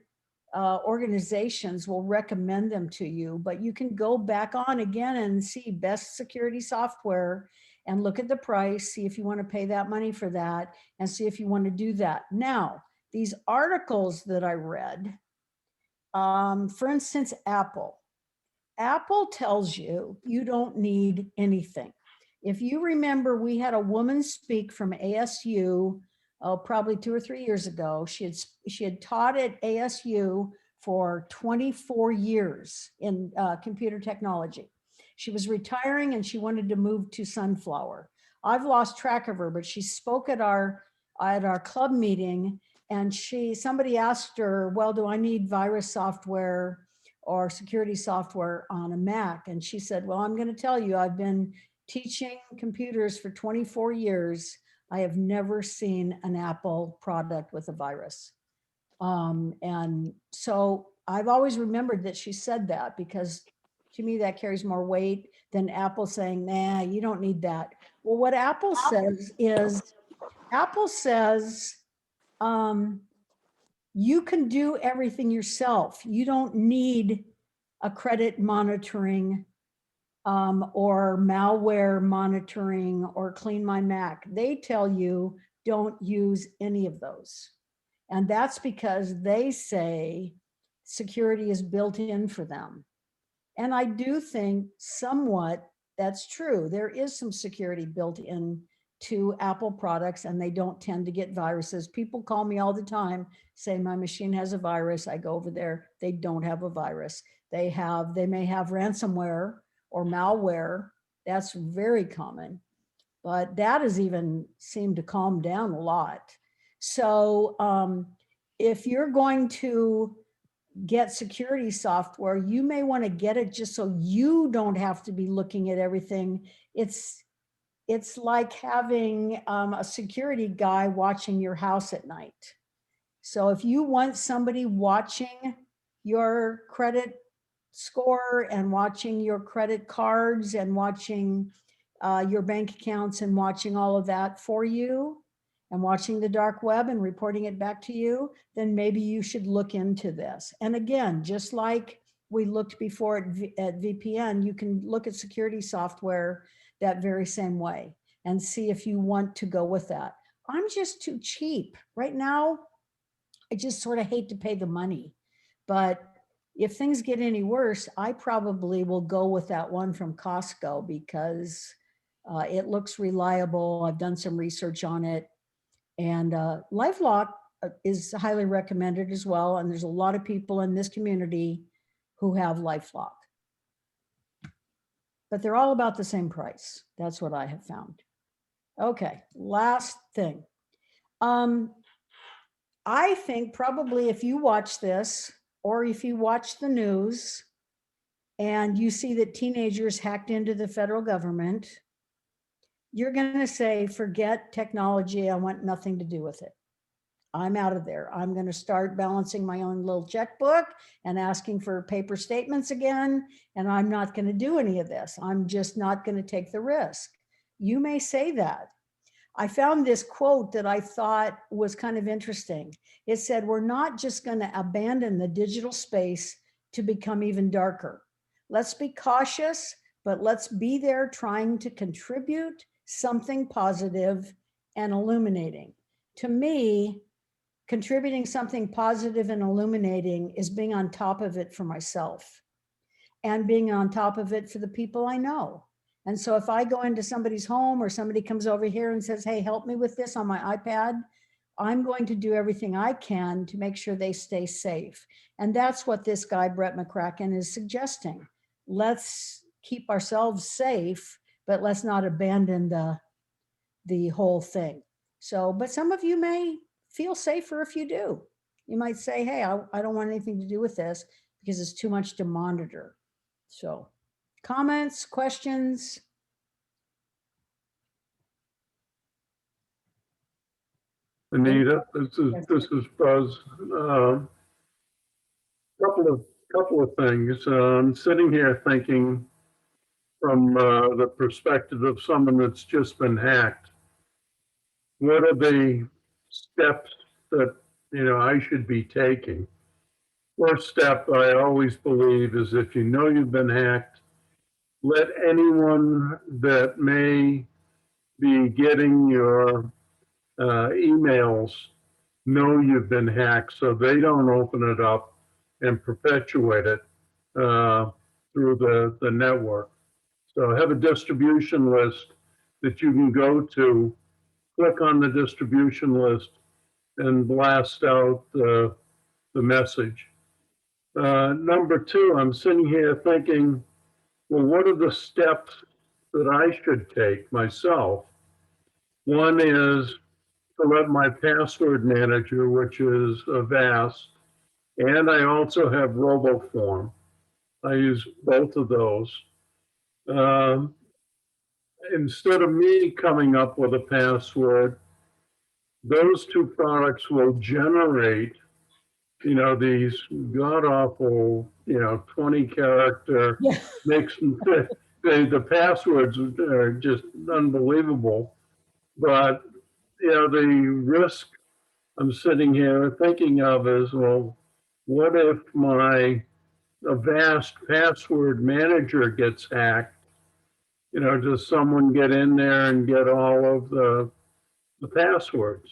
organizations will recommend them to you, but you can go back on again and see best security software and look at the price, see if you want to pay that money for that, and see if you want to do that. Now, these articles that I read, for instance, Apple tells you you don't need anything. If you remember, we had a woman speak from ASU, probably 2 or 3 years ago. She had taught at ASU for 24 years in computer technology. She was retiring and she wanted to move to Sunflower. I've lost track of her, but she spoke at our club meeting, and somebody asked her, well, do I need virus software or security software on a Mac? And she said, well, I'm going to tell you, I've been teaching computers for 24 years. I have never seen an Apple product with a virus. And so I've always remembered that she said that, because to me that carries more weight than Apple saying, nah, you don't need that. Well, what Apple says is, Apple says, you can do everything yourself. You don't need a credit monitoring or malware monitoring or Clean My Mac. They tell you don't use any of those. And that's because they say security is built in for them. And I do think somewhat that's true. There is some security built in to Apple products, and they don't tend to get viruses. People call me all the time, say my machine has a virus. I go over there, they don't have a virus. They may have ransomware or malware. That's very common, but that has even seemed to calm down a lot. So if you're going to get security software, you may want to get it just so you don't have to be looking at everything. It's like having a security guy watching your house at night. So if you want somebody watching your credit score and watching your credit cards and watching your bank accounts and watching all of that for you and watching the dark web and reporting it back to you, then maybe you should look into this. And again, just like we looked before at VPN, you can look at security software that very same way and see if you want to go with that. I'm just too cheap. Right now, I just sort of hate to pay the money. But if things get any worse, I probably will go with that one from Costco because it looks reliable. I've done some research on it. And LifeLock is highly recommended as well. And there's a lot of people in this community who have LifeLock. But they're all about the same price. That's what I have found. Okay, last thing. I think probably if you watch this or if you watch the news and you see that teenagers hacked into the federal government, you're going to say, forget technology. I want nothing to do with it. I'm out of there. I'm going to start balancing my own little checkbook and asking for paper statements again. And I'm not going to do any of this. I'm just not going to take the risk. You may say that. I found this quote that I thought was kind of interesting. It said, we're not just going to abandon the digital space to become even darker. Let's be cautious, but let's be there trying to contribute something positive and illuminating. To me, contributing something positive and illuminating is being on top of it for myself and being on top of it for the people I know. And so if I go into somebody's home or somebody comes over here and says, hey, help me with this on my iPad, I'm going to do everything I can to make sure they stay safe. And that's what this guy, Brett McCracken, is suggesting. Let's keep ourselves safe, but let's not abandon the whole thing. So, but some of you may feel safer if you do. You might say, hey, I don't want anything to do with this because it's too much to monitor. So comments, questions? Anita, this is Buzz. Couple of things. I'm sitting here thinking from the perspective of someone that's just been hacked. What are the steps that I should be taking? First step, I always believe, is if you know you've been hacked, let anyone that may be getting your emails know you've been hacked so they don't open it up and perpetuate it through the network. So have a distribution list that you can go to, click on the distribution list and blast out the message. Number two, I'm sitting here thinking, well, what are the steps that I should take myself? One is to let my password manager, which is Avast, and I also have RoboForm. I use both of those. Instead of me coming up with a password, those two products will generate, these god-awful, 20-character Yeah. mix. The passwords are just unbelievable. But, the risk I'm sitting here thinking of is, well, what if my Avast password manager gets hacked? Does someone get in there and get all of the passwords?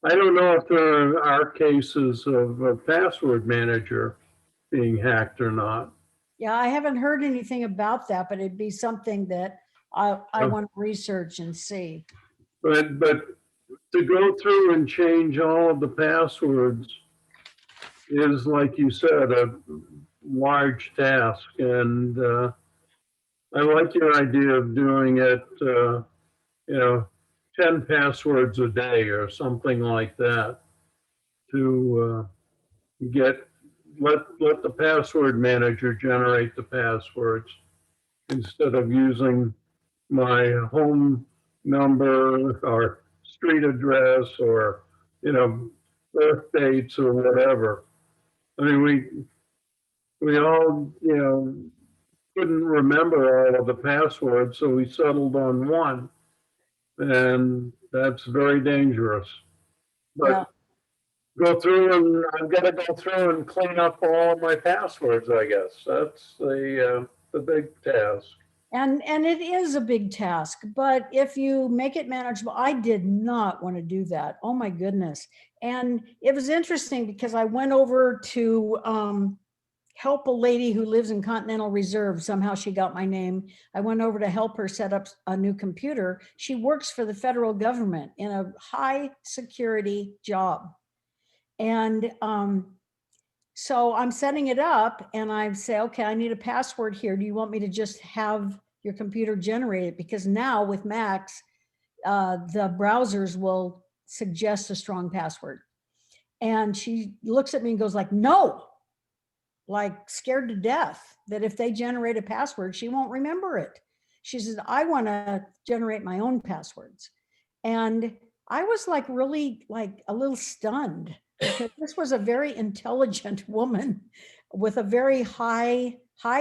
I don't know if there are cases of a password manager being hacked or not. Yeah, I haven't heard anything about that, but it'd be something that I Yeah. want to research and see. But to go through and change all of the passwords is, like you said, a large task. And I like your idea of doing it, 10 passwords a day or something like that to let the password manager generate the passwords instead of using my home number or street address or, birth dates or whatever. I mean, we all, couldn't remember all of the passwords, so we settled on one. And that's very dangerous. Yeah. But go through and I've got to go through and clean up all of my passwords, I guess. That's the big task. And it is a big task, but if you make it manageable, I did not want to do that. Oh my goodness. And it was interesting because I went over to help a lady who lives in Continental Reserve. Somehow she got my name. I went over to help her set up a new computer. She works for the federal government in a high security job. And so I'm setting it up and I say, okay, I need a password here. Do you want me to just have your computer generate it? Because now with Macs, the browsers will suggest a strong password. And she looks at me and goes like, no, like scared to death that if they generate a password, she won't remember it. She says, I want to generate my own passwords. And I was like really like a little stunned because this was a very intelligent woman with a very high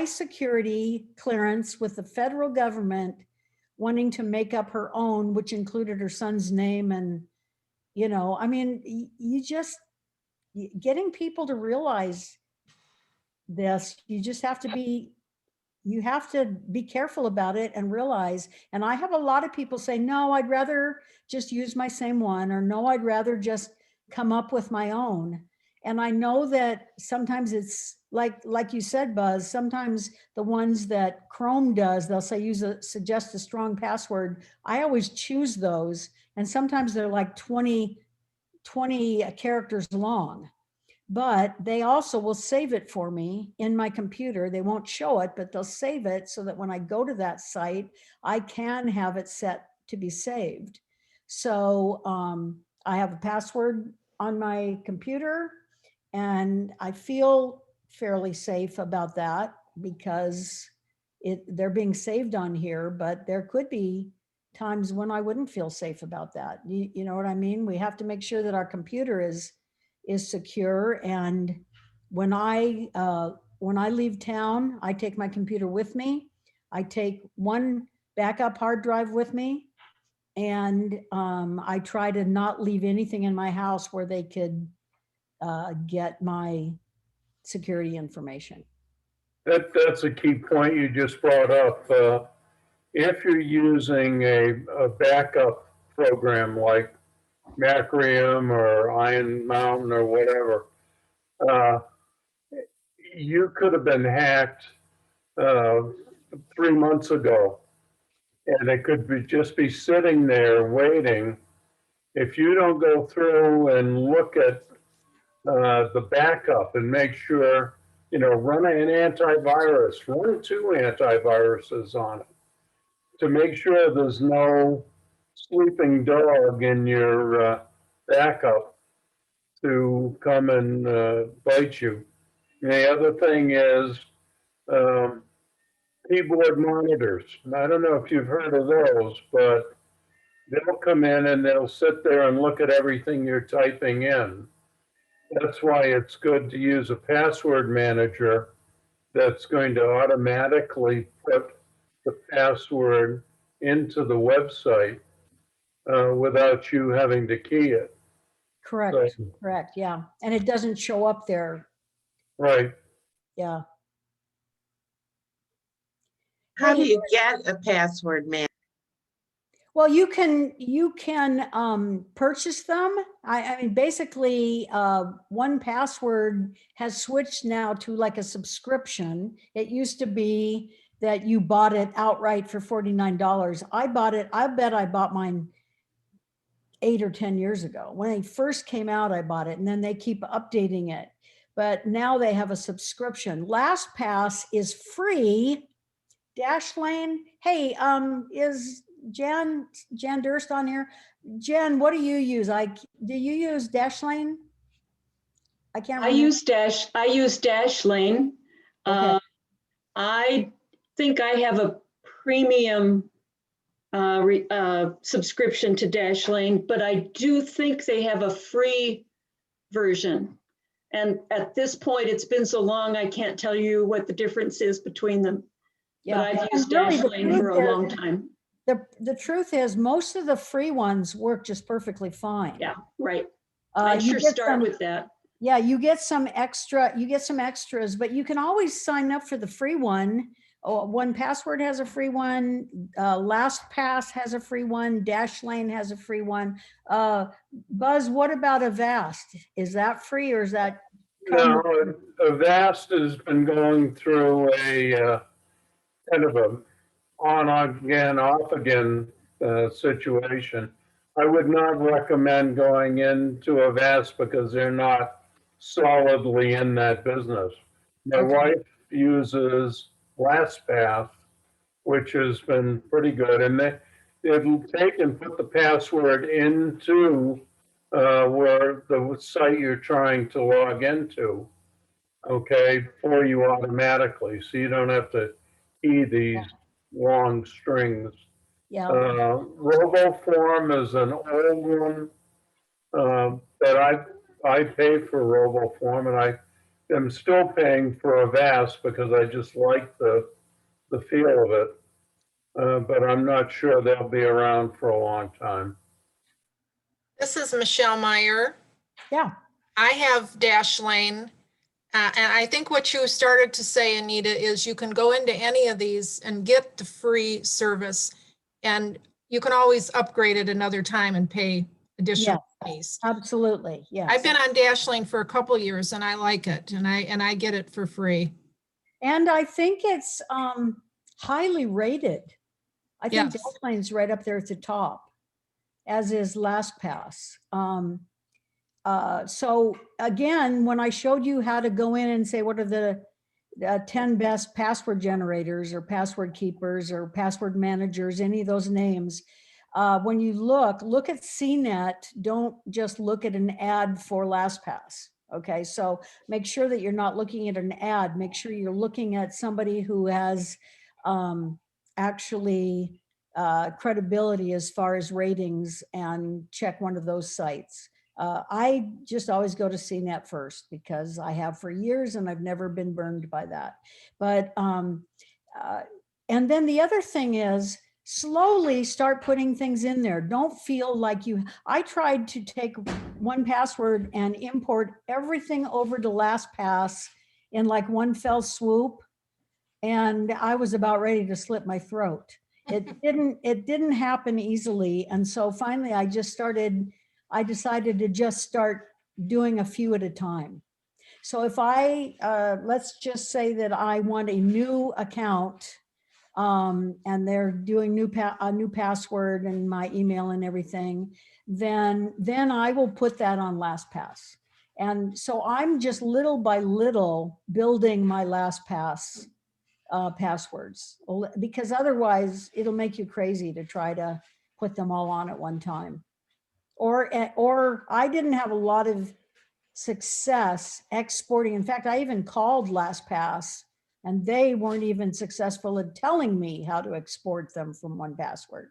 security clearance with the federal government wanting to make up her own, which included her son's name. And, I mean, you just getting people to realize this, you just have to be careful about it and realize, and I have a lot of people say, no, I'd rather just use my same one, or no, I'd rather just come up with my own. And I know that sometimes it's like you said, Buzz, sometimes the ones that Chrome does, they'll say suggest a strong password. I always choose those. And sometimes they're like 20 characters long. But they also will save it for me in my computer. They won't show it, but they'll save it so that when I go to that site, I can have it set to be saved. So I have a password on my computer and I feel fairly safe about that because they're being saved on here, but there could be times when I wouldn't feel safe about that. You know what I mean? We have to make sure that our computer is secure. And when I leave town, I take my computer with me. I take one backup hard drive with me. And I try to not leave anything in my house where they could get my security information. That's a key point you just brought up. If you're using a backup program like Macrium or Iron Mountain or whatever, you could have been hacked 3 months ago, and it could just be sitting there waiting. If you don't go through and look at the backup and make sure, run an antivirus, run 2 antiviruses on it to make sure there's no sleeping dog in your backup to come and bite you. And the other thing is keyboard monitors. And I don't know if you've heard of those, but they'll come in and they'll sit there and look at everything you're typing in. That's why it's good to use a password manager that's going to automatically put the password into the website without you having to key it. Correct, So, correct, yeah. And it doesn't show up there, right. yeah. How do Hey, you get a password man? Well, you can purchase them. I mean, basically, 1Password has switched now to like a subscription. It used to be that you bought it outright for $49. I bought it, I bet I bought mine 8 or 10 years ago. When it first came out, I bought it, and then they keep updating it. But now they have a subscription. LastPass is free. Dashlane, hey, is Jan Durst on here? Jen, what do you use? Do you use Dashlane? I can't I remember. use Dashlane. Okay. I think I have a premium subscription to Dashlane, but I do think they have a free version. And at this point, it's been so long, I can't tell you what the difference is between them. Yeah. But I've used And really, the Dashlane for a truth long is- time. The truth is, most of the free ones work just perfectly fine. Yeah, right. Uh, I'd you sure get start some- with that. Yeah, you get some extras, but you can always sign up for the free one. Oh, 1Password has a free one. LastPass has a free one. Dashlane has a free one. Buzz, what about Avast? Is that free or is that? No, Avast has been going through a kind of a on again, off again situation. I would not recommend going into Avast because they're not solidly in that business. My Okay. wife uses LastPass, which has been pretty good, and it'll take and put the password into where the site you're trying to log into, okay, for you automatically, so you don't have to key these long strings. Yeah, RoboForm is an old one that I paid for RoboForm, and I am still paying for Avast because I just like the feel of it. But I'm not sure they'll be around for a long time. This is Michelle Meyer. yeah, I have Dashlane. And I think what you started to say, Anita, is you can go into any of these and get the free service. And you can always upgrade it another time and pay additional fees. absolutely, yes. I've been on Dashlane for a couple years and I like it, and I get it for free. And I think it's highly rated. I think Yes. Dashlane's right up there at the top, as is LastPass. So again, when I showed you how to go in and say, what are the 10 best password generators or password keepers or password managers, any of those names, when you look at CNET, don't just look at an ad for LastPass. Okay, so make sure that you're not looking at an ad. Make sure you're looking at somebody who has actually credibility as far as ratings, and check one of those sites. I just always go to CNET first because I have for years and I've never been burned by that. But, and then the other thing is slowly start putting things in there. Don't feel like I tried to take 1Password and import everything over to LastPass in like one fell swoop. And I was about ready to slit my throat. It didn't happen easily. And so finally I decided to just start doing a few at a time. So if let's just say that I want a new account, and they're doing a new password and my email and everything, then I will put that on LastPass. And so I'm just little by little building my LastPass passwords, because otherwise it'll make you crazy to try to put them all on at one time. Or I didn't have a lot of success exporting. In fact, I even called LastPass and they weren't even successful at telling me how to export them from 1Password.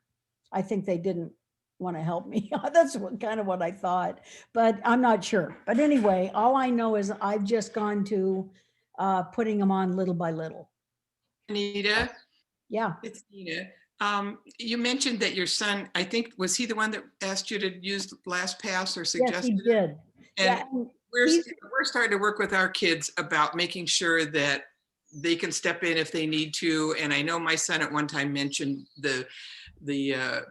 I think they didn't want to help me. That's kind of what I thought, but I'm not sure. But anyway, all I know is I've just gone to putting them on little by little. Anita, Yeah. it's Nina. You mentioned that your son, I think, was he the one that asked you to use LastPass or Yes, suggested? he it? did. And Yeah, and we're he's- starting to work with our kids about making sure that they can step in if they need to. And I know my son at one time mentioned the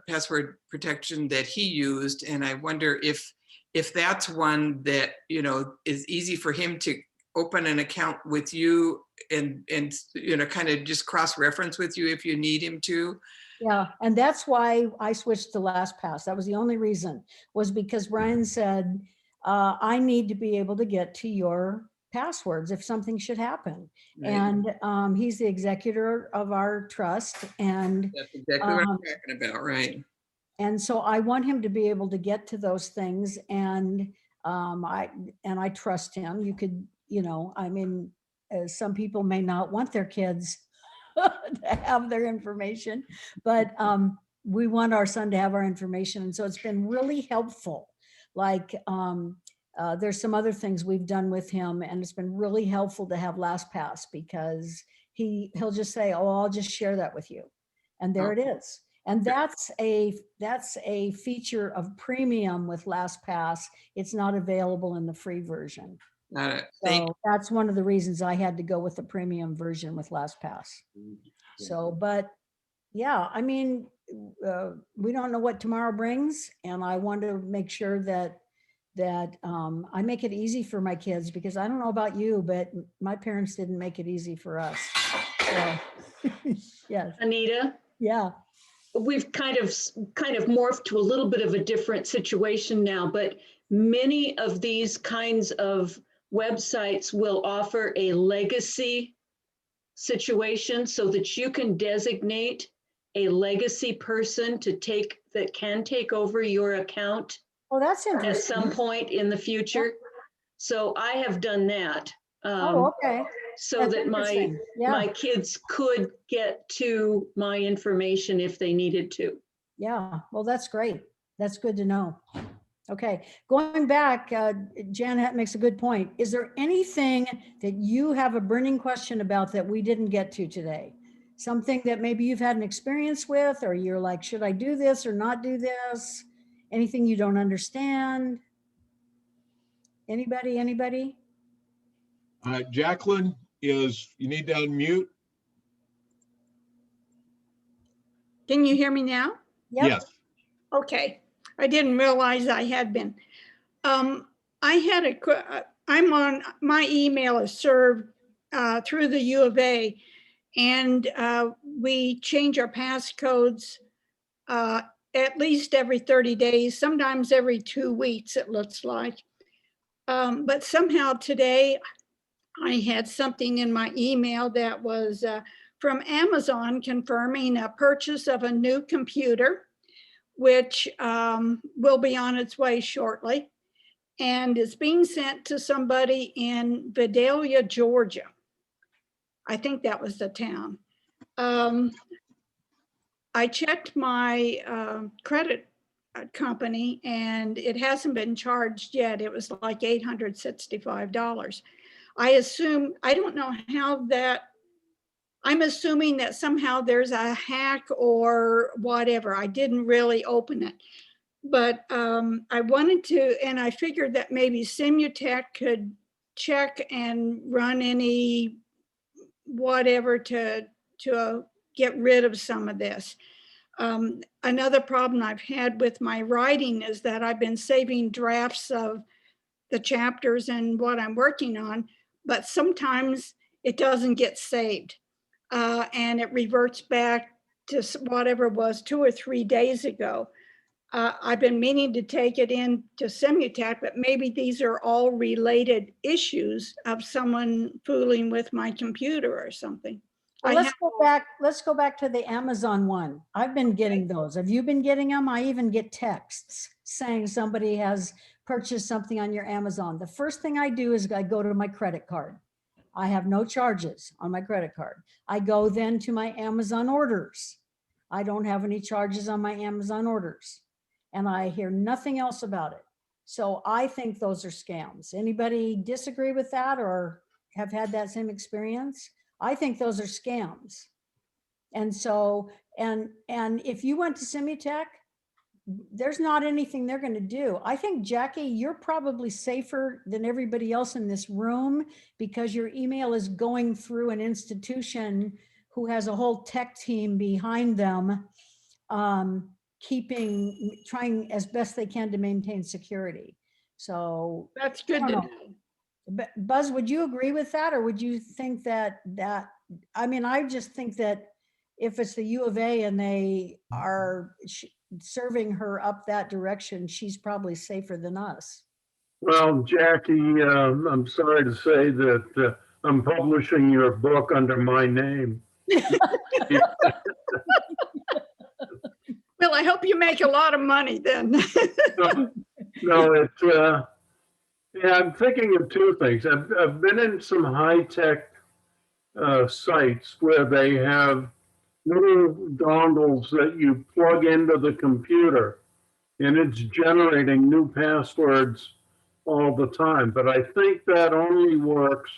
password protection that he used, and I wonder if that's one that, you know, is easy for him to open an account with you and you know, kind of just cross-reference with you if you need him to. Yeah, and that's why I switched to LastPass. That was the only reason, was because Brian said, I need to be able to get to your passwords if something should happen. Right? And he's the executor of our trust. And That's exactly what I'm um, talking about, right? and so I want him to be able to get to those things, and I trust him. You could, you know, I mean, some people may not want their kids to have their information, but we want our son to have our information, and so it's been really helpful. Like there's some other things we've done with him, and it's been really helpful to have LastPass, because he'll just say, "Oh, I'll just share that with you," and there it is. And that's a feature of premium with LastPass. It's not available in the free version. Got it. Thank So that's one of the reasons I had to go with the premium version with LastPass. So, but yeah, I mean, we don't know what tomorrow brings, and I want to make sure that I make it easy for my kids, because I don't know about you, but my parents didn't make it easy for us. So, yes, Anita, yeah. we've kind of morphed to a little bit of a different situation now, but many of these kinds of websites will offer a legacy situation so that you can designate a legacy person that can take over your account Oh, that's at interesting. some point in the future. So I have done that. Oh, okay. So That's that interesting. Yeah. my kids could get to my information if they needed to. Yeah, well, that's great. That's good to know. Okay, going back, Janet makes a good point. Is there anything that you have a burning question about that we didn't get to today? Something that maybe you've had an experience with, or you're like, should I do this or not do this? Anything you don't understand? Anybody? Jacqueline, you need to unmute? Can you hear me now? Yep. Yes. Okay, I didn't realize I had been. I had I'm on, my email is served through the U of A, and we change our passcodes at least every 30 days, sometimes every 2 weeks, it looks like. But somehow today I had something in my email that was from Amazon confirming a purchase of a new computer, which will be on its way shortly, and is being sent to somebody in Vidalia, Georgia. I think that was the town. I checked my credit company, and it hasn't been charged yet. It was like $865. I don't know how that, I'm assuming that somehow there's a hack or whatever. I didn't really open it, but I wanted to, and I figured that maybe Simutech could check and run any whatever to get rid of some of this. Another problem I've had with my writing is that I've been saving drafts of the chapters and what I'm working on, but sometimes it doesn't get saved. And it reverts back to whatever it was 2 or 3 days ago. I've been meaning to take it in to Simutech, but maybe these are all related issues of someone fooling with my computer or something. Well, let's go back to the Amazon one. I've been getting those. Have you been getting them? I even get texts saying somebody has purchased something on your Amazon. The first thing I do is I go to my credit card. I have no charges on my credit card. I go then to my Amazon orders. I don't have any charges on my Amazon orders, and I hear nothing else about it. So I think those are scams. Anybody disagree with that or have had that same experience? I think those are scams. And so, and if you went to Simutech, there's not anything they're going to do. I think, Jackie, you're probably safer than everybody else in this room because your email is going through an institution who has a whole tech team behind them, trying as best they can to maintain security. So, That's good I to don't know. know. But Buzz, would you agree with that? Or would you think that, I mean, I just think that if it's the U of A and they are serving her up that direction, she's probably safer than us. Well, Jackie, I'm sorry to say that I'm publishing your book under my name. Well, I hope you make a lot of money then. No, it's, yeah, I'm thinking of two things. I've been in some high-tech sites where they have little dongles that you plug into the computer, and it's generating new passwords all the time. But I think that only works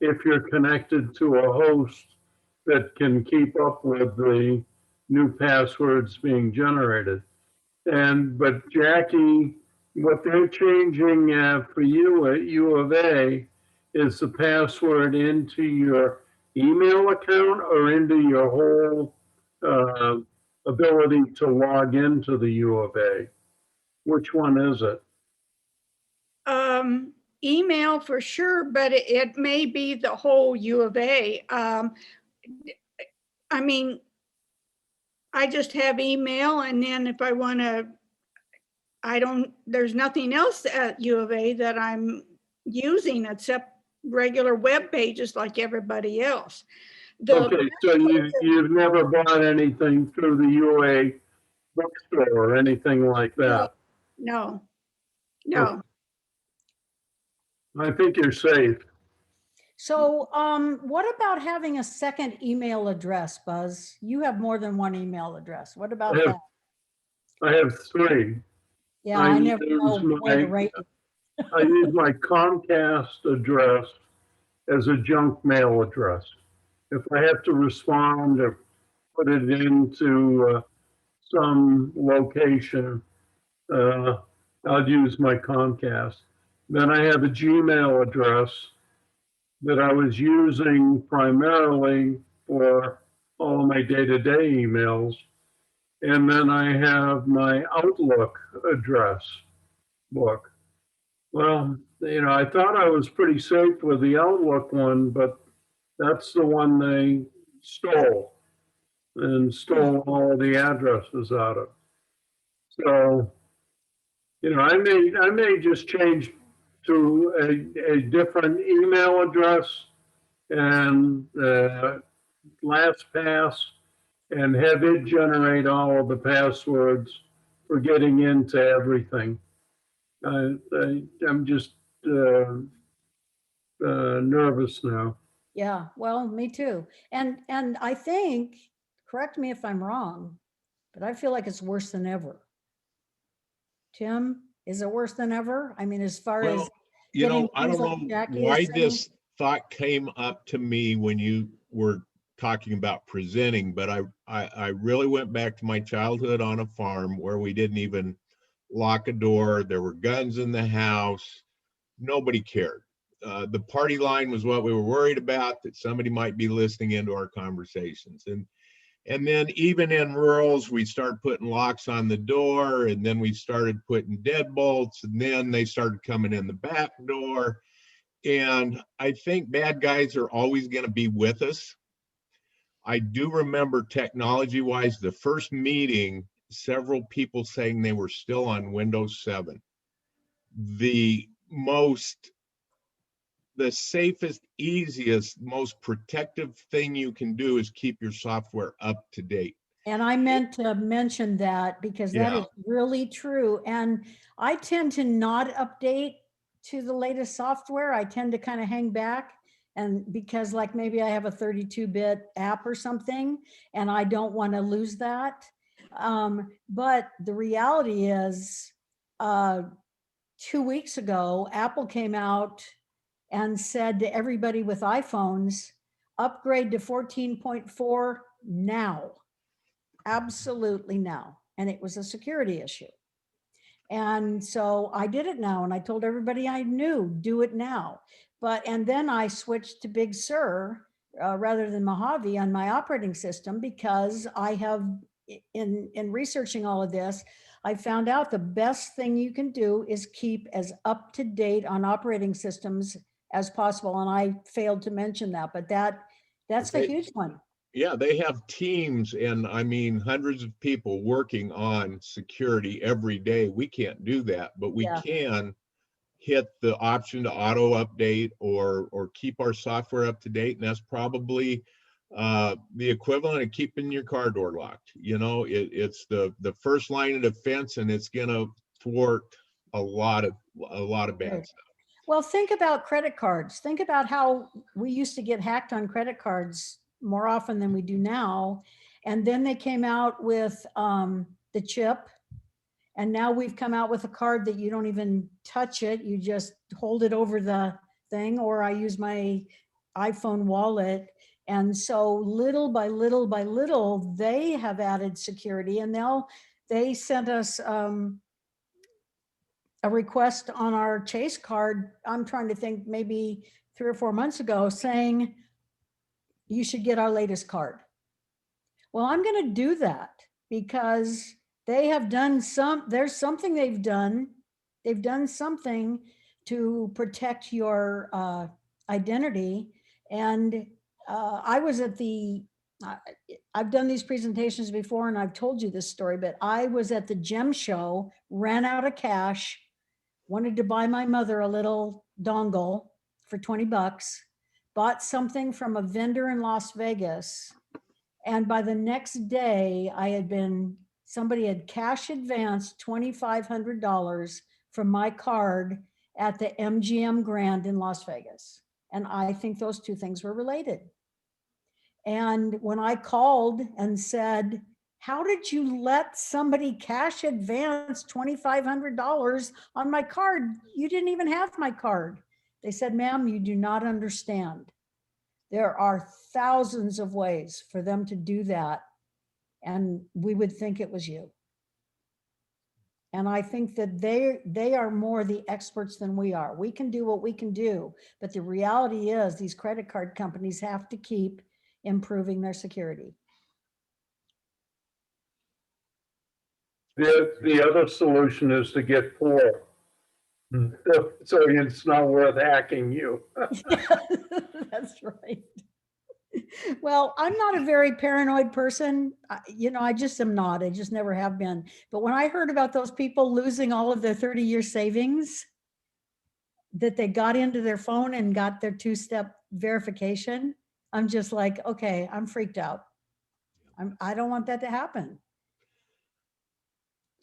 if you're connected to a host that can keep up with the new passwords being generated. But Jackie, what they're changing for you at U of A is the password into your email account or into your whole ability to log into the U of A. Which one is it? Email for sure, but it may be the whole U of A. I mean, I just have email, and then if I want to, there's nothing else at U of A that I'm using except regular web pages like everybody else. Okay, so you've never bought anything through the UA bookstore or anything like that? No. I think you're safe. So what about having a second email address, Buzz? You have more than one email address. What about that? I have three. Yeah, I I never know use where to my- write it. I use my Comcast address as a junk mail address. If I have to respond or put it into some location, I'll use my Comcast. Then I have a Gmail address that I was using primarily for all my day-to-day emails. And then I have my Outlook address book. Well, I thought I was pretty safe with the Outlook one, but that's the one they stole and stole all the addresses out of. So, I may just change to a different email address and LastPass and have it generate all of the passwords for getting into everything. I'm just nervous now. Yeah, well, me too. And I think, correct me if I'm wrong, but I feel like it's worse than ever. Tim, is it worse than ever? I mean, as far as Well, getting I don't things like know Jackie is why saying. this thought came up to me when you were talking about presenting, but I really went back to my childhood on a farm where we didn't even lock a door. There were guns in the house. Nobody cared. The party line was what we were worried about, that somebody might be listening into our conversations. And then even in rurals, we started putting locks on the door, and then we started putting deadbolts, and then they started coming in the back door. And I think bad guys are always going to be with us. I do remember technology-wise, the first meeting, several people saying they were still on Windows 7. The safest, easiest, most protective thing you can do is keep your software up to date. And I meant to mention that because that is really true. And I tend to not update to the latest software. I tend to kind of hang back, and because like maybe I have a 32-bit app or something and I don't want to lose that. But the reality is 2 weeks ago, Apple came out and said to everybody with iPhones, upgrade to 14.4 now. Absolutely now. and it was a security issue. And so I did it now, and I told everybody I knew, do it now. And then I switched to Big Sur rather than Mojave on my operating system, because I have, in researching all of this, I found out the best thing you can do is keep as up to date on operating systems as possible. And I failed to mention that, but that's a Okay. huge one. Yeah, they have teams and I mean, hundreds of people working on security every day. We can't do that, but we Yeah. can hit the option to auto update or keep our software up to date. And that's probably the equivalent of keeping your car door locked. You know, it's the first line of defense, and it's gonna thwart a lot of bad Right. stuff. Well, think about credit cards. Think about how we used to get hacked on credit cards more often than we do now. And then they came out with the chip. And now we've come out with a card that you don't even touch it. You just hold it over the thing, or I use my iPhone wallet. And so little by little by little, they have added security, and they sent us a request on our Chase card. I'm trying to think, maybe 3 or 4 months ago, saying you should get our latest card. Well, I'm going to do that because they have done there's something they've done. They've done something to protect your identity. And I was at I've done these presentations before and I've told you this story, but I was at the gem show, ran out of cash, wanted to buy my mother a little dongle for 20 bucks, bought something from a vendor in Las Vegas. And by the next day, somebody had cash advanced $2,500 from my card at the MGM Grand in Las Vegas. And I think those two things were related. And when I called and said, how did you let somebody cash advance $2,500 on my card? You didn't even have my card. They said, ma'am, you do not understand. There are thousands of ways for them to do that. And we would think it was you. And I think that they are more the experts than we are. We can do what we can do, but the reality is these credit card companies have to keep improving their security. The other solution is to get poor. So it's not worth hacking you. That's right. Well, I'm not a very paranoid person. I just am not. I just never have been. But when I heard about those people losing all of their 30-year savings, that they got into their phone and got their two-step verification, I'm just like, okay, I'm freaked out. I don't want that to happen.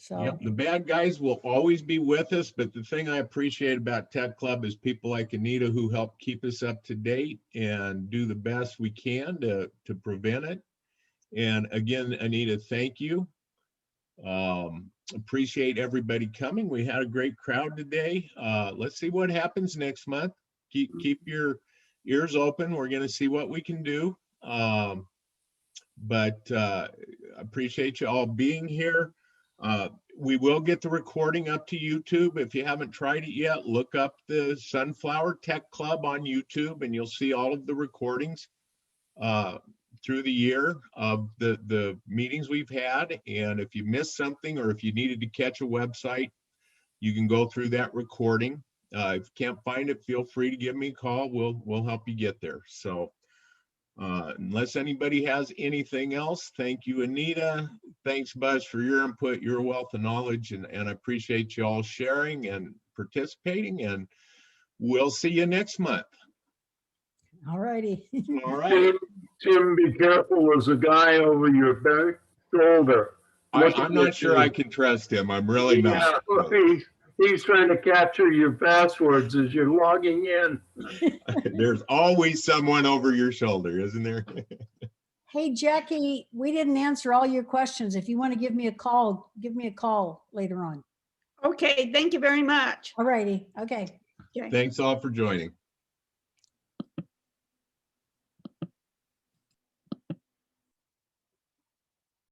So Yep, the bad guys will always be with us, but the thing I appreciate about Tech Club is people like Anita who help keep us up to date and do the best we can to prevent it. And again, Anita, thank you. Appreciate everybody coming. We had a great crowd today. Let's see what happens next month. Keep your ears open. We're going to see what we can do. But appreciate you all being here. We will get the recording up to YouTube. If you haven't tried it yet, look up the Sunflower Tech Club on YouTube and you'll see all of the recordings through the year of the meetings we've had. And if you missed something or if you needed to catch a website, you can go through that recording. If you can't find it, feel free to give me a call. We'll help you get there. So unless anybody has anything else, thank you, Anita. Thanks, Buzz, for your input, your wealth of knowledge, and I appreciate you all sharing and participating, and we'll see you next month. all righty. All right. Tim, be careful. There's a guy over your back shoulder. I'm not sure I can trust him. I'm really not. Yeah, he's trying to capture your passwords as you're logging in. There's always someone over your shoulder, isn't there? Hey, Jackie, we didn't answer all your questions. If you want to give me a call later on. Okay, thank you very much. All righty. Okay. Okay. Thanks all for joining.